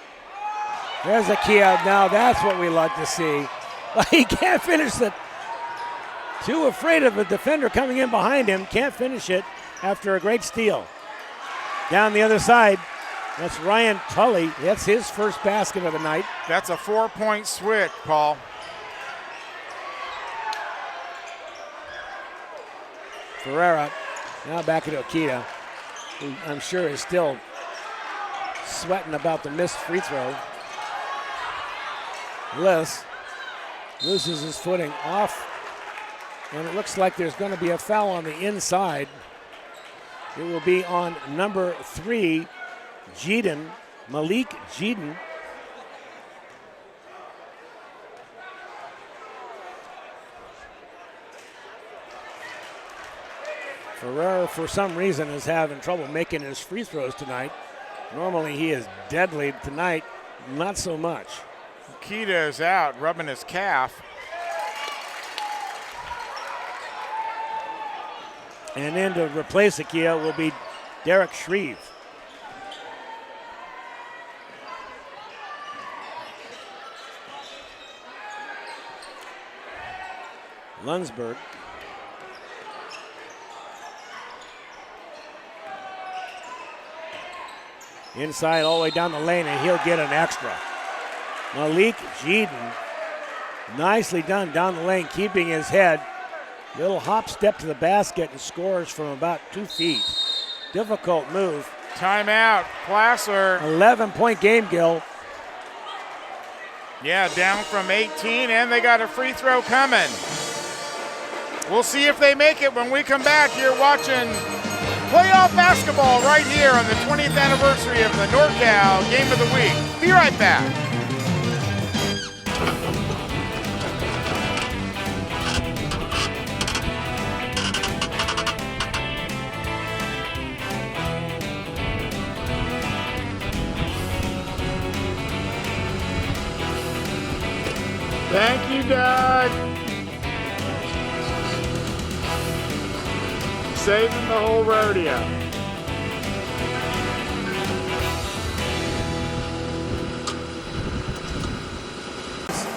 There's Akia. Now that's what we like to see. But he can't finish it. Too afraid of a defender coming in behind him. Can't finish it after a great steal. Down the other side, that's Ryan Tully. That's his first basket of the night. That's a 4-point switch, Paul. Ferreira now back at Okita, who I'm sure is still sweating about the missed free throw. Liss loses his footing off, and it looks like there's going to be a foul on the inside. It will be on number 3, Jedin, Malik Jedin. Ferreira, for some reason, is having trouble making his free throws tonight. Normally he is deadly. Tonight, not so much. Keita is out, rubbing his calf. And in to replace Akia will be Derek Shreve. Lunsberg. Inside all the way down the lane, and he'll get an extra. Malik Jedin, nicely done down the lane, keeping his head. Little hop step to the basket and scores from about 2 feet. Difficult move. Timeout, Placer. 11-point game, Gil. Yeah, down from 18, and they got a free throw coming. We'll see if they make it when we come back. You're watching playoff basketball right here on the 20th anniversary of the NorCal Game of the Week. Be right back. Thank you, Doug. Saving the whole rodeo.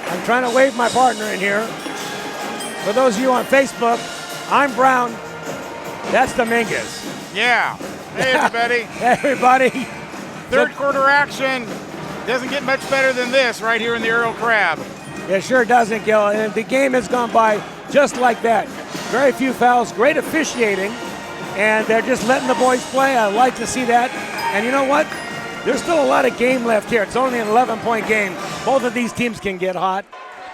I'm trying to wave my partner in here. For those of you on Facebook, I'm Brown. That's Dominguez. Yeah. Hey, everybody. Hey, everybody. Third quarter action. Doesn't get much better than this right here in the Earl Crabbe. It sure doesn't, Gil. And the game has gone by just like that. Very few fouls, great officiating, and they're just letting the boys play. I like to see that. And you know what? There's still a lot of game left here. It's only an 11-point game. Both of these teams can get hot.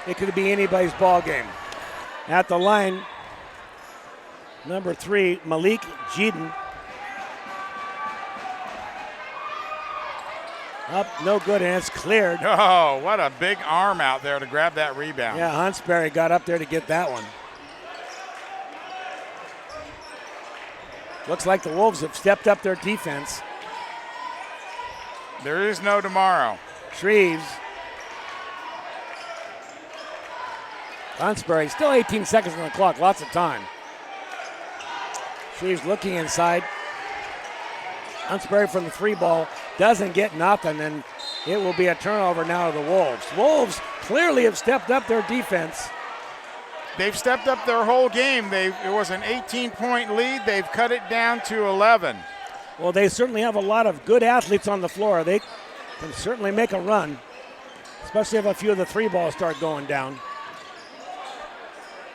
It could be anybody's ball game. At the line, number 3, Malik Jeeden. Up, no good, and it's cleared. Oh, what a big arm out there to grab that rebound. Yeah, Huntsberry got up there to get that one. Looks like the Wolves have stepped up their defense. There is no tomorrow. Shreves. Huntsberry, still 18 seconds on the clock, lots of time. Shreves looking inside. Huntsberry from the 3 ball doesn't get nothing, and it will be a turnover now to the Wolves. Wolves clearly have stepped up their defense. They've stepped up their whole game. It was an 18-point lead. They've cut it down to 11. Well, they certainly have a lot of good athletes on the floor. They can certainly make a run, especially if a few of the 3 balls start going down.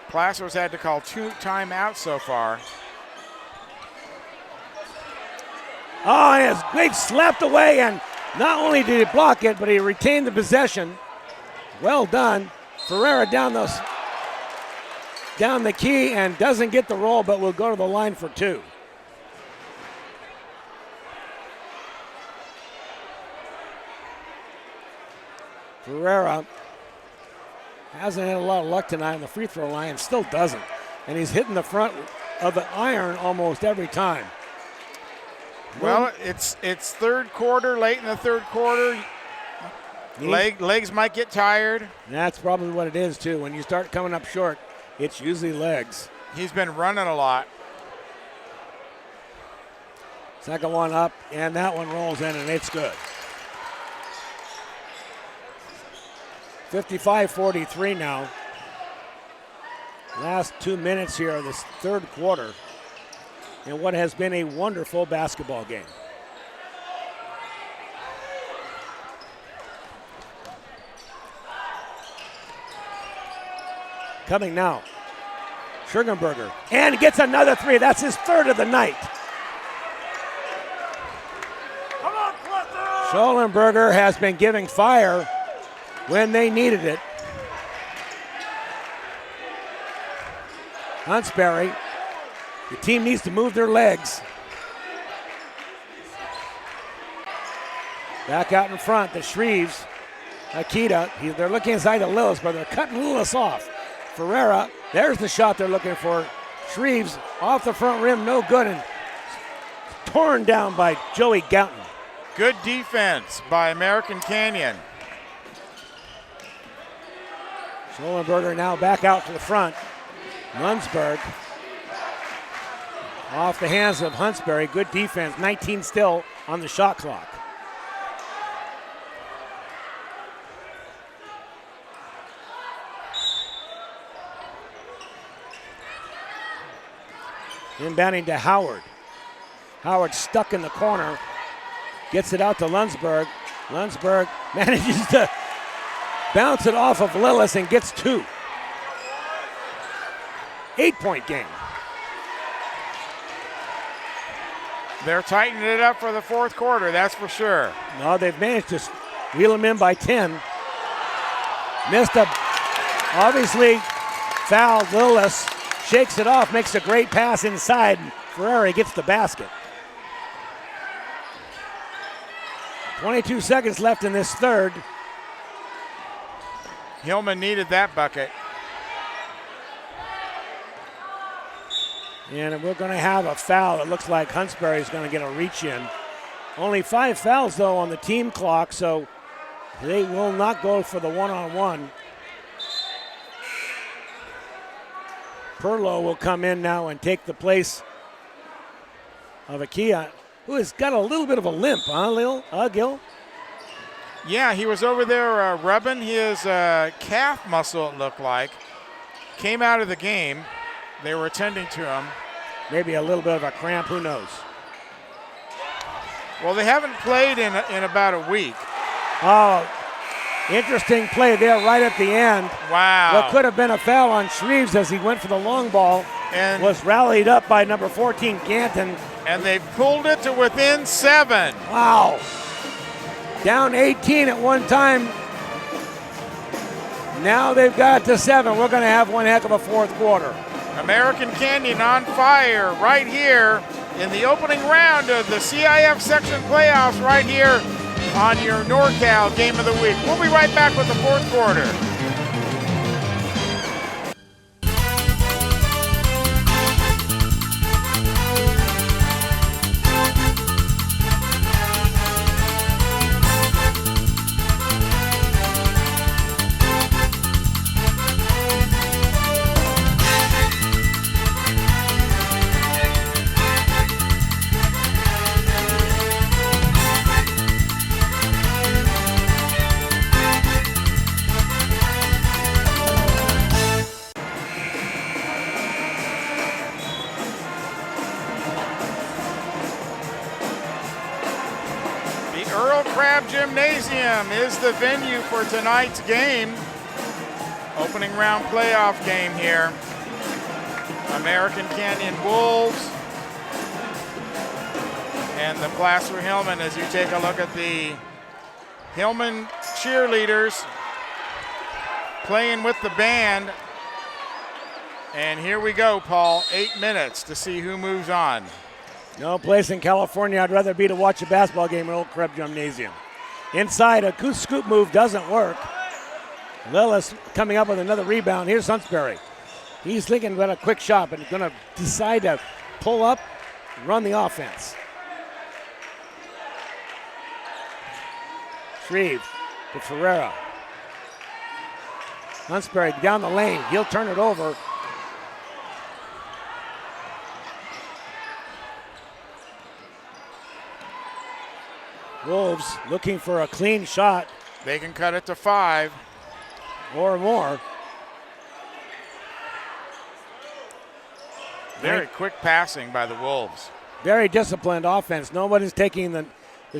Placer's had to call 2 timeouts so far. Oh, and it's big slapped away, and not only did he block it, but he retained the possession. Well done. Ferreira down the key and doesn't get the roll, but will go to the line for 2. Ferreira hasn't had a lot of luck tonight on the free throw line, still doesn't. And he's hitting the front of the iron almost every time. Well, it's third quarter, late in the third quarter. Legs might get tired. That's probably what it is, too. When you start coming up short, it's usually legs. He's been running a lot. Second one up, and that one rolls in, and it's good. 55-43 now. Last 2 minutes here of this third quarter in what has been a wonderful basketball game. Coming now, Sugarberger, and gets another 3. That's his 3rd of the night. Schollenberger has been giving fire when they needed it. Huntsberry, the team needs to move their legs. Back out in front, the Shreves, Akita, they're looking inside to Lillis, but they're cutting Lillis off. Ferreira, there's the shot they're looking for. Shreves off the front rim, no good, and torn down by Joey Goughton. Good defense by American Canyon. Schollenberger now back out to the front. Mundsberg off the hands of Huntsberry. Good defense, 19 still on the shot clock. Inbounding to Howard. Howard stuck in the corner. Gets it out to Lundsberg. Lundsberg manages to bounce it off of Lillis and gets 2. 8-point game. They're tightening it up for the fourth quarter, that's for sure. No, they've managed to wheel him in by 10. Obviously fouled Lillis. Shakes it off, makes a great pass inside. Ferrari gets the basket. 22 seconds left in this third. Hillmen needed that bucket. And we're going to have a foul. It looks like Huntsberry is going to get a reach in. Only 5 fouls, though, on the team clock, so they will not go for the one-on-one. Perlow will come in now and take the place of Akia, who has got a little bit of a limp, huh, Gil? Yeah, he was over there rubbing his calf muscle, it looked like. Came out of the game. They were attending to him. Maybe a little bit of a cramp, who knows? Well, they haven't played in about a week. Oh, interesting play there right at the end. Wow. What could have been a foul on Shreves as he went for the long ball and was rallied up by number 14, Ganton. And they pulled it to within 7. Wow. Down 18 at one time. Now they've got it to 7. We're going to have one heck of a fourth quarter. American Canyon on fire right here in the opening round of the CIF section playoffs right here on your NorCal Game of the Week. We'll be right back with the fourth quarter. Earl Crabbe Gymnasium is the venue for tonight's game. Opening round playoff game here. American Canyon Wolves and the Placer Hillmen, as you take a look at the Hillmen cheerleaders playing with the band. And here we go, Paul. 8 minutes to see who moves on. No place in California I'd rather be to watch a basketball game at Earl Crabbe Gymnasium. Inside, a scoop move doesn't work. Lillis coming up with another rebound. Here's Huntsberry. He's thinking about a quick shot, but he's going to decide to pull up, run the offense. Shreve to Ferreira. Huntsberry down the lane. He'll turn it over. Wolves looking for a clean shot. They can cut it to 5. Or more. Very quick passing by the Wolves. Very disciplined offense. Nobody's taking the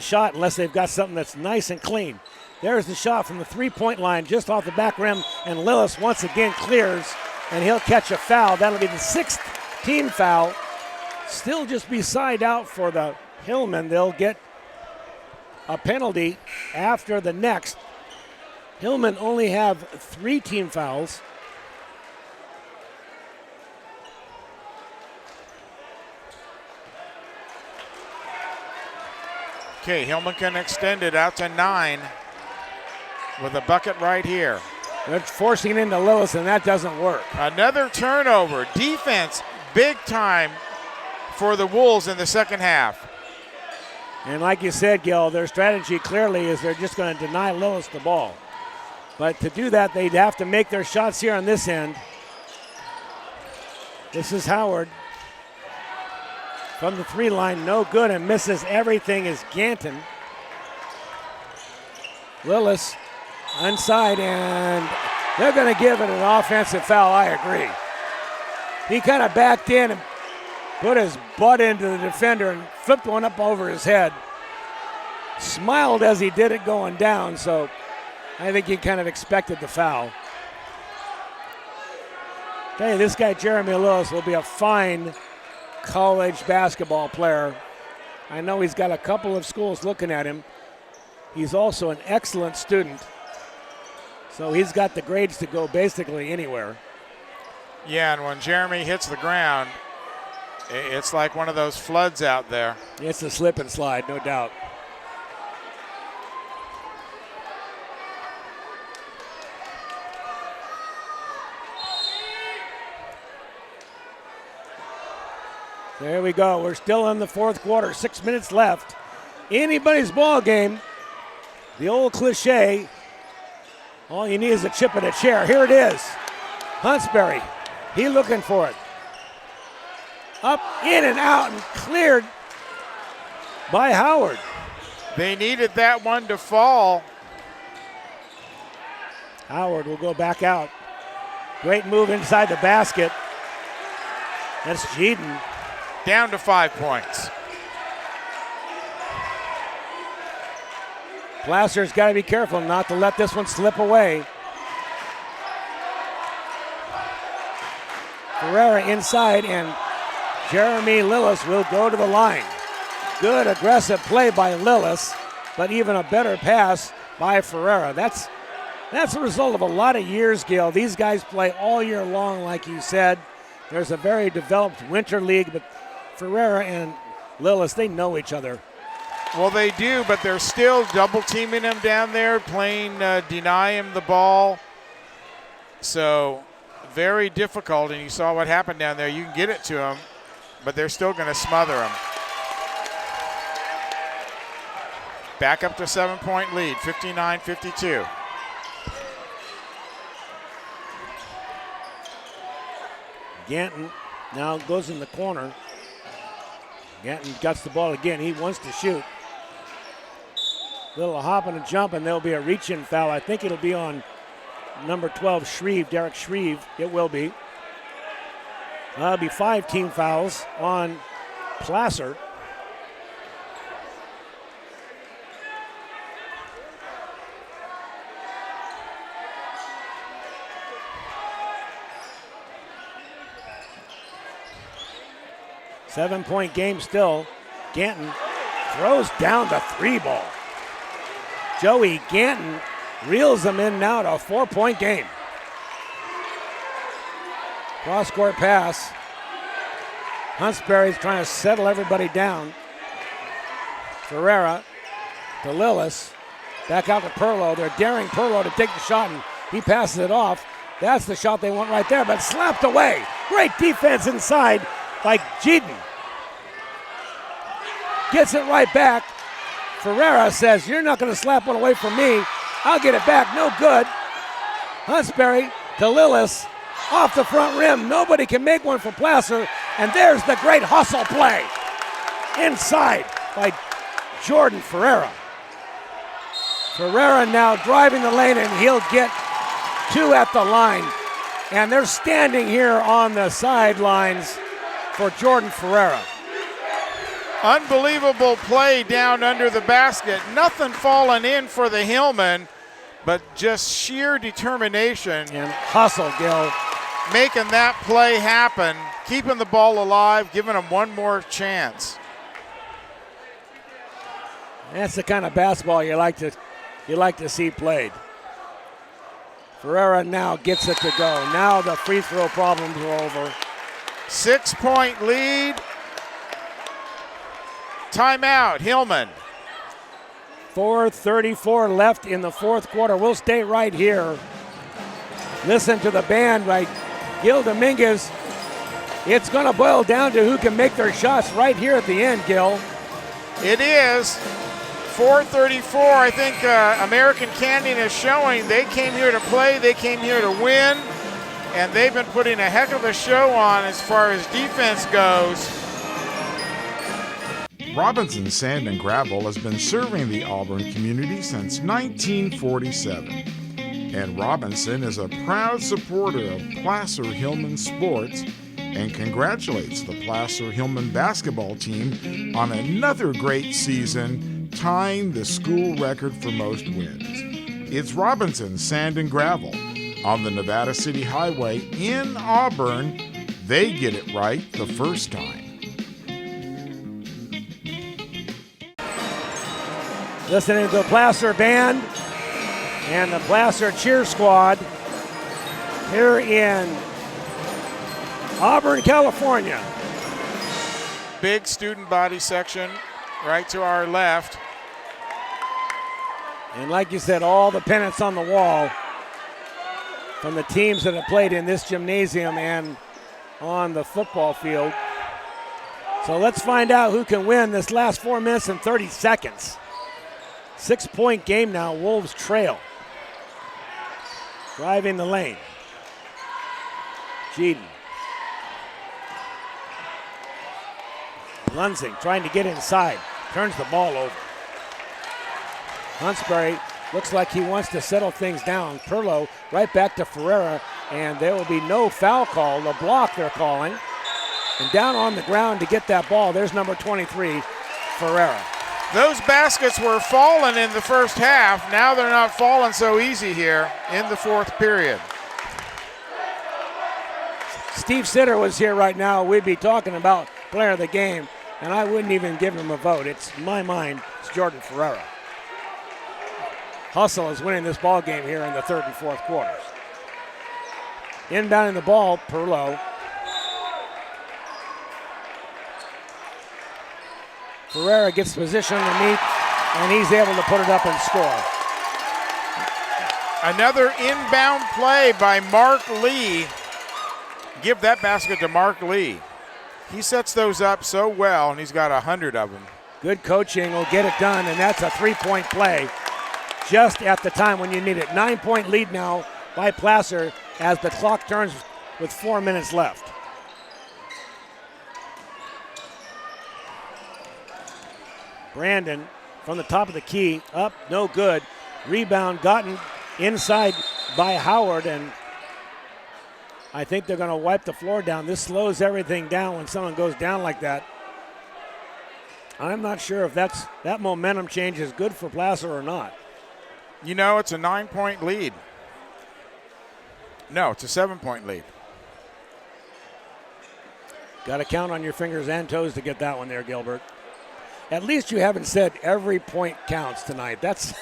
shot unless they've got something that's nice and clean. There's the shot from the three-point line just off the back rim, and Lillis once again clears, and he'll catch a foul. That'll be the 6th team foul. Still just be side out for the Hillmen. They'll get a penalty after the next. Hillmen only have 3 team fouls. Okay, Hillmen can extend it out to 9 with a bucket right here. They're forcing it into Lillis, and that doesn't work. Another turnover. Defense, big time for the Wolves in the second half. And like you said, Gil, their strategy clearly is they're just going to deny Lillis the ball. But to do that, they'd have to make their shots here on this end. This is Howard. From the 3 line, no good, and misses everything is Ganton. Lillis inside, and they're going to give it an offensive foul, I agree. He kind of backed in and put his butt into the defender and flipped one up over his head. Smiled as he did it going down, so I think he kind of expected the foul. Hey, this guy Jeremy Lillis will be a fine college basketball player. I know he's got a couple of schools looking at him. He's also an excellent student, so he's got the grades to go basically anywhere. Yeah, and when Jeremy hits the ground, it's like one of those floods out there. It's a slip and slide, no doubt. There we go. We're still in the fourth quarter. 6 minutes left. Anybody's ball game. The old cliche. All you need is a chip and a chair. Here it is. Huntsberry He looking for it. Up, in and out, and cleared by Howard. They needed that one to fall. Howard will go back out. Great move inside the basket. That's Jeeden. Down to 5 points. Placer's got to be careful not to let this one slip away. Ferreira inside, and Jeremy Lillis will go to the line. Good aggressive play by Lillis, but even a better pass by Ferreira. That's a result of a lot of years, Gil. These guys play all year long, like you said. There's a very developed winter league, but Ferreira and Lillis, they know each other. Well, they do, but they're still double teaming him down there, playing, deny him the ball. So very difficult, and you saw what happened down there. You can get it to him, but they're still going to smother him. Back up to 7-point lead, 59-52. Ganton now goes in the corner. Ganton gets the ball again. He wants to shoot. Little hop and a jump, and there'll be a reach-in foul. I think it'll be on number 12, Shreve, Derek Shreve. It will be. That'll be 5 team fouls on Placer. Seven-point game still. Ganton throws down the 3 ball. Joey Ganton reels them in now to a 4-point game. Cross-court pass. Huntsberry's trying to settle everybody down. Ferreira to Lillis. Back out to Perlow. They're daring Perlow to take the shot, and he passes it off. That's the shot they want right there, but slapped away. Great defense inside by Jeeden. Gets it right back. Ferreira says, you're not going to slap one away from me. I'll get it back. No good. Huntsberry to Lillis. Off the front rim. Nobody can make one for Placer. And there's the great hustle play. Inside by Jordan Ferreira. Ferreira now driving the lane, and he'll get 2 at the line. And they're standing here on the sidelines for Jordan Ferreira. Unbelievable play down under the basket. Nothing falling in for the Hillmen, but just sheer determination. And hustle, Gil. Making that play happen, keeping the ball alive, giving them one more chance. That's the kind of basketball you like to see played. Ferreira now gets it to go. Now the free throw problems are over. 6-point lead. Timeout, Hillmen. 4:34 left in the fourth quarter. We'll stay right here. Listen to the band by Gil Dominguez. It's going to boil down to who can make their shots right here at the end, Gil. It is. 4:34, I think American Canyon is showing they came here to play, they came here to win, and they've been putting a heck of a show on as far as defense goes. Robinson Sand and Gravel has been serving the Auburn community since 1947. And Robinson is a proud supporter of Placer Hillmen sports and congratulates the Placer Hillmen basketball team on another great season, tying the school record for most wins. It's Robinson Sand and Gravel on the Nevada City Highway in Auburn. They get it right the first time. Listening to the Placer band and the Placer cheer squad here in Auburn, California. Big student body section right to our left. And like you said, all the pennants on the wall from the teams that have played in this gymnasium and on the football field. So let's find out who can win this last 4 minutes and 30 seconds. 6-point game now, Wolves trail. Driving the lane. Jeeden Lunsing trying to get inside, turns the ball over. Huntsberry looks like he wants to settle things down. Perlow right back to Ferreira, and there will be no foul call. The block they're calling. And down on the ground to get that ball, there's number 23, Ferreira. Those baskets were falling in the first half. Now they're not falling so easy here in the fourth period. Steve Sitter was here right now. We'd be talking about player of the game, and I wouldn't even give him a vote. It's, in my mind, it's Jordan Ferreira. Hustle is winning this ball game here in the third and fourth quarters. Inbounding the ball, Perlow. Ferreira gets position underneath, and he's able to put it up and score. Another inbound play by Mark Lee. Give that basket to Mark Lee. He sets those up so well, and he's got 100 of them. Good coaching will get it done, and that's a three-point play just at the time when you need it. 9-point lead now by Placer as the clock turns with 4 minutes left. Brandon from the top of the key, up, no good. Rebound gotten inside by Howard, and I think they're going to wipe the floor down. This slows everything down when someone goes down like that. I'm not sure if that momentum change is good for Placer or not. You know, it's a 9-point lead. No, it's a 7-point lead. Got to count on your fingers and toes to get that one there, Gilbert. At least you haven't said every point counts tonight. That's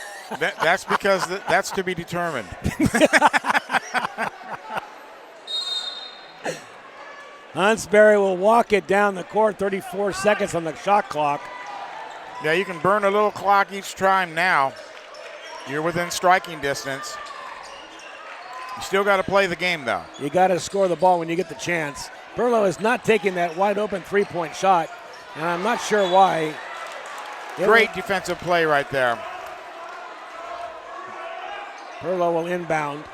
because that's to be determined. Huntsberry will walk it down the court, 34 seconds on the shot clock. Yeah, you can burn a little clock each time now. You're within striking distance. You still got to play the game, though. You got to score the ball when you get the chance. Perlow is not taking that wide open three-point shot, and I'm not sure why. Great defensive play right there. Perlow will inbound.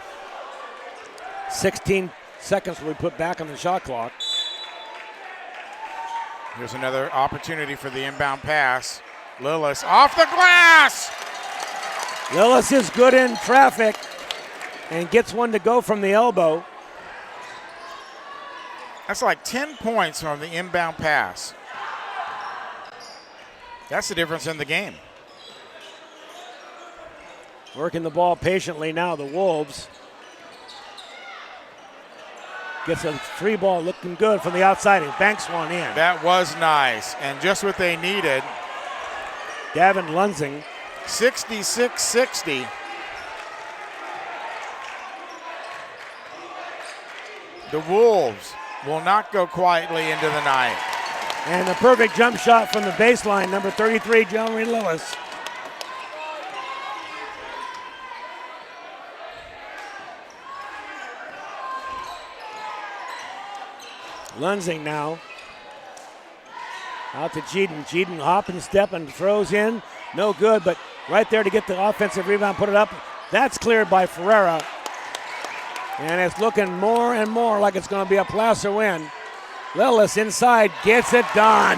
16 seconds will be put back on the shot clock. Here's another opportunity for the inbound pass. Lillis off the glass! Lillis is good in traffic and gets one to go from the elbow. That's like 10 points from the inbound pass. That's the difference in the game. Working the ball patiently now, the Wolves. Gets a free ball looking good from the outside and banks one in. That was nice, and just what they needed. Gavin Lunsing. 66-60. The Wolves will not go quietly into the night. And a perfect jump shot from the baseline, number 33, Jeremy Lillis. Lunsing now. Out to Jeeden. Jeeden hopping, stepping, throws in. No good, but right there to get the offensive rebound, put it up. That's cleared by Ferreira. And it's looking more and more like it's going to be a Placer win. Lillis inside, gets it done.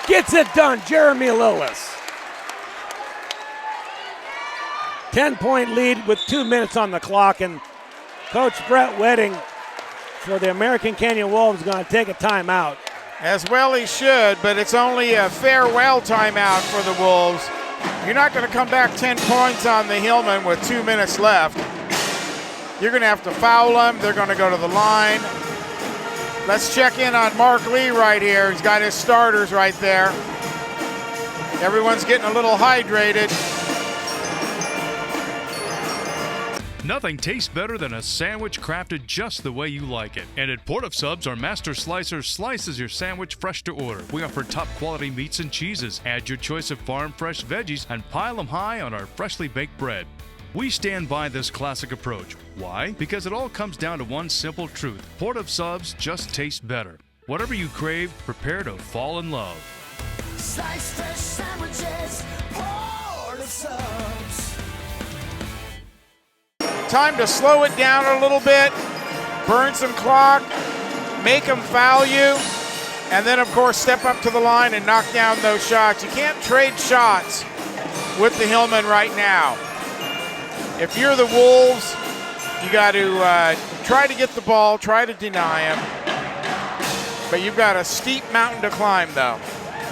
Gets it done, Jeremy Lillis. 10-point lead with 2 minutes on the clock, and Coach Brett Wedding for the American Canyon Wolves is going to take a timeout. As well he should, but it's only a farewell timeout for the Wolves. You're not going to come back 10 points on the Hillmen with 2 minutes left. You're going to have to foul them. They're going to go to the line. Let's check in on Mark Lee right here. He's got his starters right there. Everyone's getting a little hydrated. Nothing tastes better than a sandwich crafted just the way you like it. And at Port of Subs, our master slicer slices your sandwich fresh to order. We offer top quality meats and cheeses. Add your choice of farm fresh veggies and pile them high on our freshly baked bread. We stand by this classic approach. Why? Because it all comes down to one simple truth. Port of Subs just tastes better. Whatever you crave, prepare to fall in love. Slice fresh sandwiches, Port of Subs. Time to slow it down a little bit, burn some clock, make them foul you. And then, of course, step up to the line and knock down those shots. You can't trade shots with the Hillmen right now. If you're the Wolves, you got to try to get the ball, try to deny him. But you've got a steep mountain to climb, though.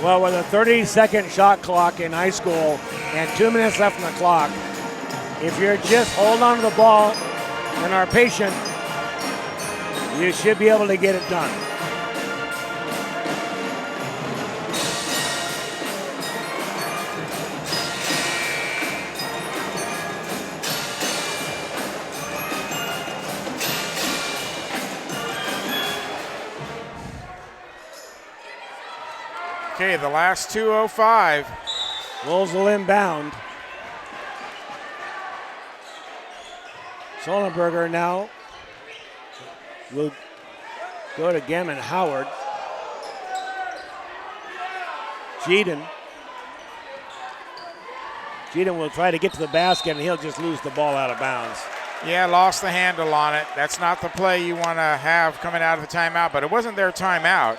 Well, with a 30-second shot clock in high school and 2 minutes left on the clock, if you're just hold on to the ball and are patient, you should be able to get it done. Okay, the last 2:05. Wolves will inbound. Schollenberger now will go to Gammon Howard. Jeeden will try to get to the basket, and he'll just lose the ball out of bounds. Yeah, lost the handle on it. That's not the play you want to have coming out of the timeout, but it wasn't their timeout.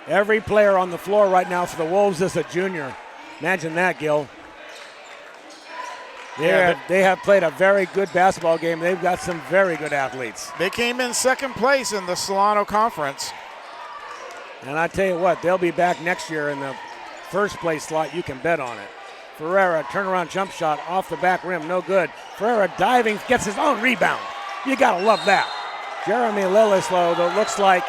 Every player on the floor right now for the Wolves is a junior. Imagine that, Gil. They have played a very good basketball game. They've got some very good athletes. They came in second place in the Solano Conference. And I tell you what, they'll be back next year in the first place slot. You can bet on it. Ferreira, turnaround jump shot off the back rim, no good. Ferreira diving, gets his own rebound. You gotta love that. Jeremy Lillis, though, that looks like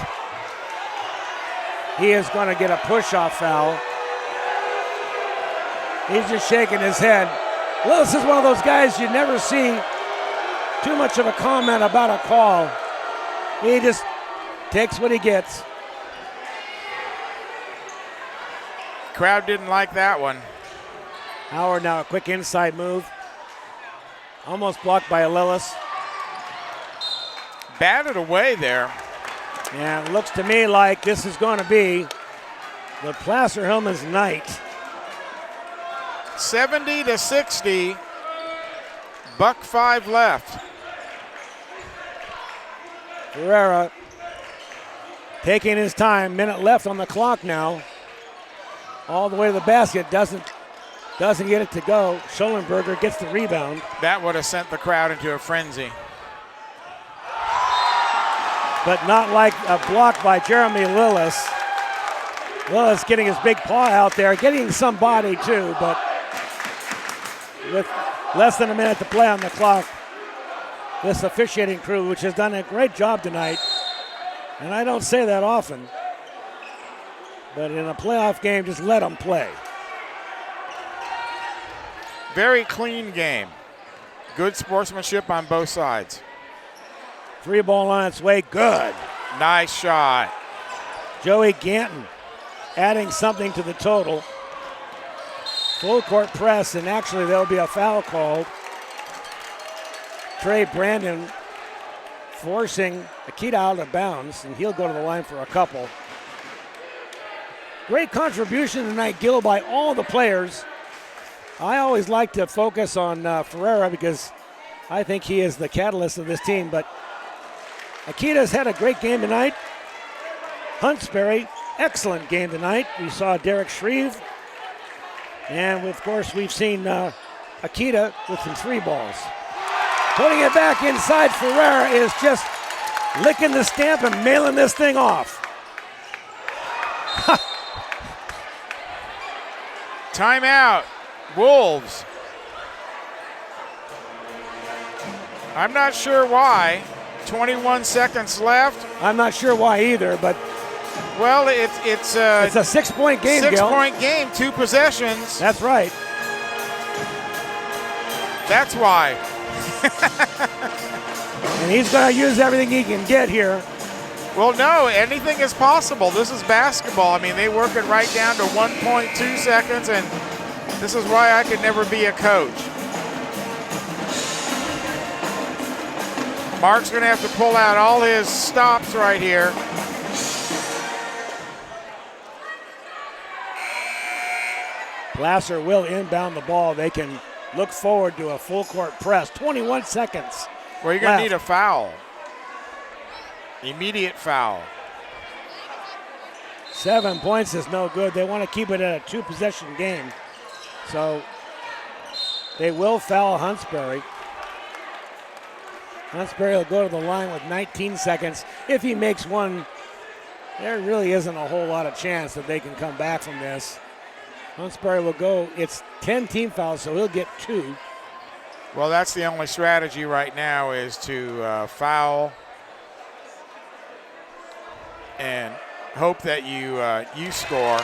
he is going to get a push-off foul. He's just shaking his head. Lillis is one of those guys you never see too much of a comment about a call. He just takes what he gets. Crowd didn't like that one. Howard now a quick inside move. Almost blocked by Lillis. Batted away there. And it looks to me like this is going to be the Placer Hillmen's night. 70-60. Buck 5 left. Ferreira taking his time. Minute left on the clock now. All the way to the basket. Doesn't get it to go. Schollenberger gets the rebound. That would have sent the crowd into a frenzy. But not like a block by Jeremy Lillis. Lillis getting his big paw out there, getting some body too, but with less than a minute to play on the clock, this officiating crew, which has done a great job tonight, and I don't say that often, but in a playoff game, just let them play. Very clean game. Good sportsmanship on both sides. Three ball on its way, good. Nice shot. Joey Ganton adding something to the total. Full court press, and actually there'll be a foul called. Trey Brandon forcing Akita out of bounds, and he'll go to the line for a couple. Great contribution tonight, Gil, by all the players. I always like to focus on Ferreira because I think he is the catalyst of this team, but Akita's had a great game tonight. Huntsberry, excellent game tonight. We saw Derek Shreve. And, of course, we've seen Akita with some three balls. Putting it back inside, Ferreira is just licking the stamp and mailing this thing off. Timeout, Wolves. I'm not sure why. 21 seconds left. I'm not sure why either, but well, it's a 6-point game, Gil. 6-point game, 2 possessions. That's right. That's why. And he's going to use everything he can get here. Well, no, anything is possible. This is basketball. I mean, they work it right down to 1.2 seconds, and this is why I could never be a coach. Mark's going to have to pull out all his stops right here. Placer will inbound the ball. They can look forward to a full court press. 21 seconds. Well, you're going to need a foul. Immediate foul. 7 points is no good. They want to keep it at a 2-possession game. So they will foul Huntsbury. Huntsbury will go to the line with 19 seconds. If he makes one, there really isn't a whole lot of chance that they can come back from this. Huntsbury will go. It's 10 team fouls, so he'll get 2. Well, that's the only strategy right now is to foul and hope that you score.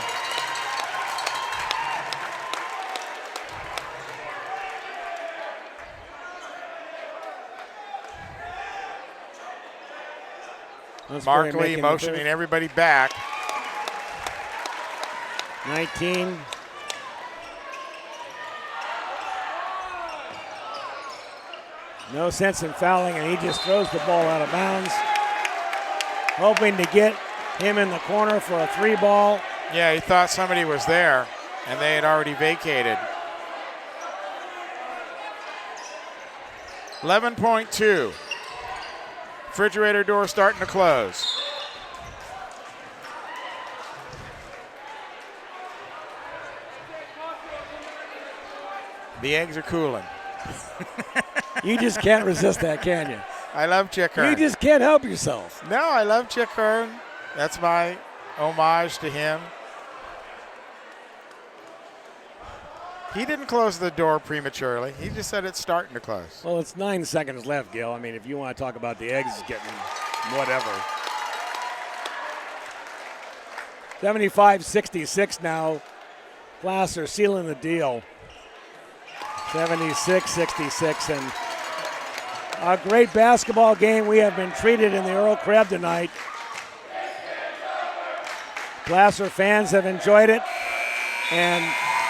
Mark Lee motioning everybody back. 19. No sense in fouling, and he just throws the ball out of bounds. Hoping to get him in the corner for a 3-ball. Yeah, he thought somebody was there, and they had already vacated. 11.2. Refrigerator door starting to close. The eggs are cooling. You just can't resist that, can you? I love Chick Hearn. You just can't help yourself. No, I love Chick Hearn. That's my homage to him. He didn't close the door prematurely. He just said it's starting to close. Well, it's 9 seconds left, Gil. I mean, if you want to talk about the eggs getting whatever. 75-66 now. Placer sealing the deal. 76-66. And a great basketball game we have been treated in the Earl Crabbe tonight. Placer fans have enjoyed it. And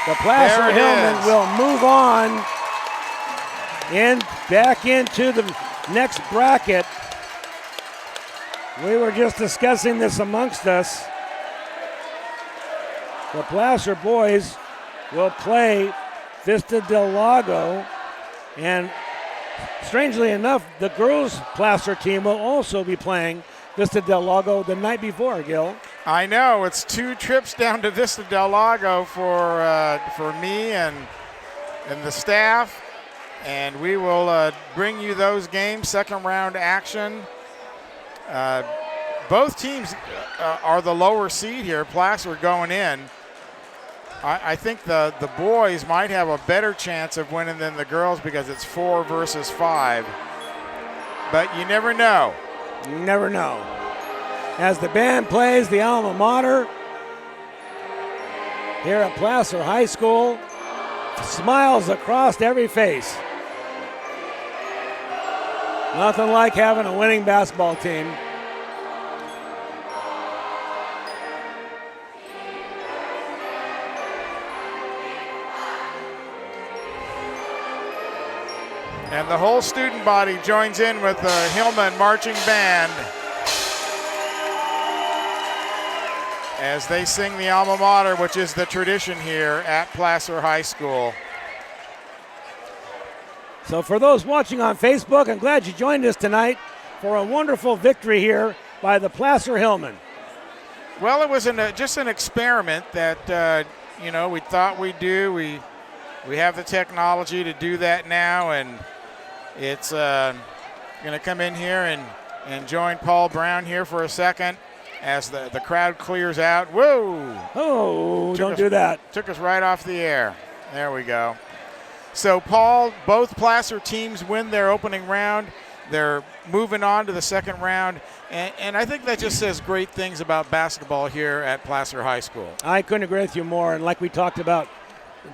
the Placer Hillmen will move on back into the next bracket. We were just discussing this amongst us. The Placer boys will play Vista del Lago, and strangely enough, the girls' Placer team will also be playing Vista del Lago the night before, Gil. I know, it's 2 trips down to Vista del Lago for me and the staff, and we will bring you those games, second round action. Both teams are the lower seed here. Placer going in. I think the boys might have a better chance of winning than the girls because it's 4 versus 5. But you never know. You never know. As the band plays the alma mater here at Placer High School, smiles across every face. Nothing like having a winning basketball team. And the whole student body joins in with the Hillmen marching band as they sing the alma mater, which is the tradition here at Placer High School. So for those watching on Facebook, I'm glad you joined us tonight for a wonderful victory here by the Placer Hillmen. Well, it was just an experiment that we thought we'd do. We have the technology to do that now, and it's going to come in here and join Paul Brown here for a second as the crowd clears out. Whoa! Oh, don't do that. Took us right off the air. There we go. So, Paul, both Placer teams win their opening round. They're moving on to the second round, and I think that just says great things about basketball here at Placer High School. I couldn't agree with you more, and like we talked about,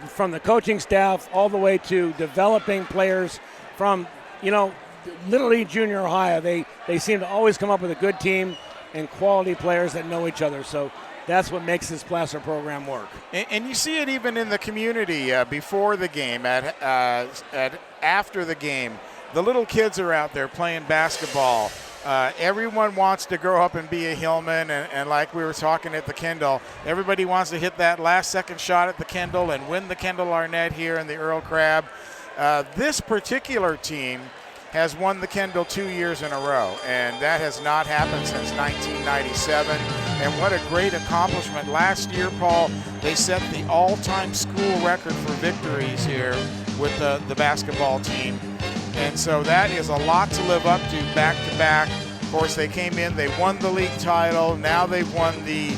from the coaching staff all the way to developing players from, Little League Junior High, they seem to always come up with a good team and quality players that know each other. So that's what makes this Placer program work. And you see it even in the community before the game, after the game. The little kids are out there playing basketball. Everyone wants to grow up and be a Hillman, and like we were talking at the Kendall, everybody wants to hit that last second shot at the Kendall and win the Kendall Arnett here in the Earl Crabbe. This particular team has won the Kendall 2 years in a row, and that has not happened since 1997. And what a great accomplishment. Last year, Paul, they set the all-time school record for victories here with the basketball team. And so that is a lot to live up to back-to-back. Of course, they came in, they won the league title. Now they've won the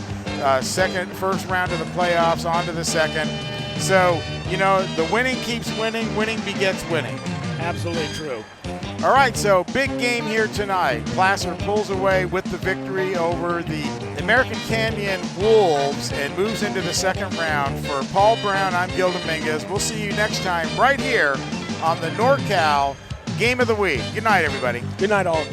first round of the playoffs, on to the second. So, you know, the winning keeps winning, winning begets winning. Absolutely true. All right, so big game here tonight. Placer pulls away with the victory over the American Canyon Wolves and moves into the second round. For Paul Brown, I'm Gil Dominguez. We'll see you next time right here on the NorCal Game of the Week. Good night, everybody. Good night, all.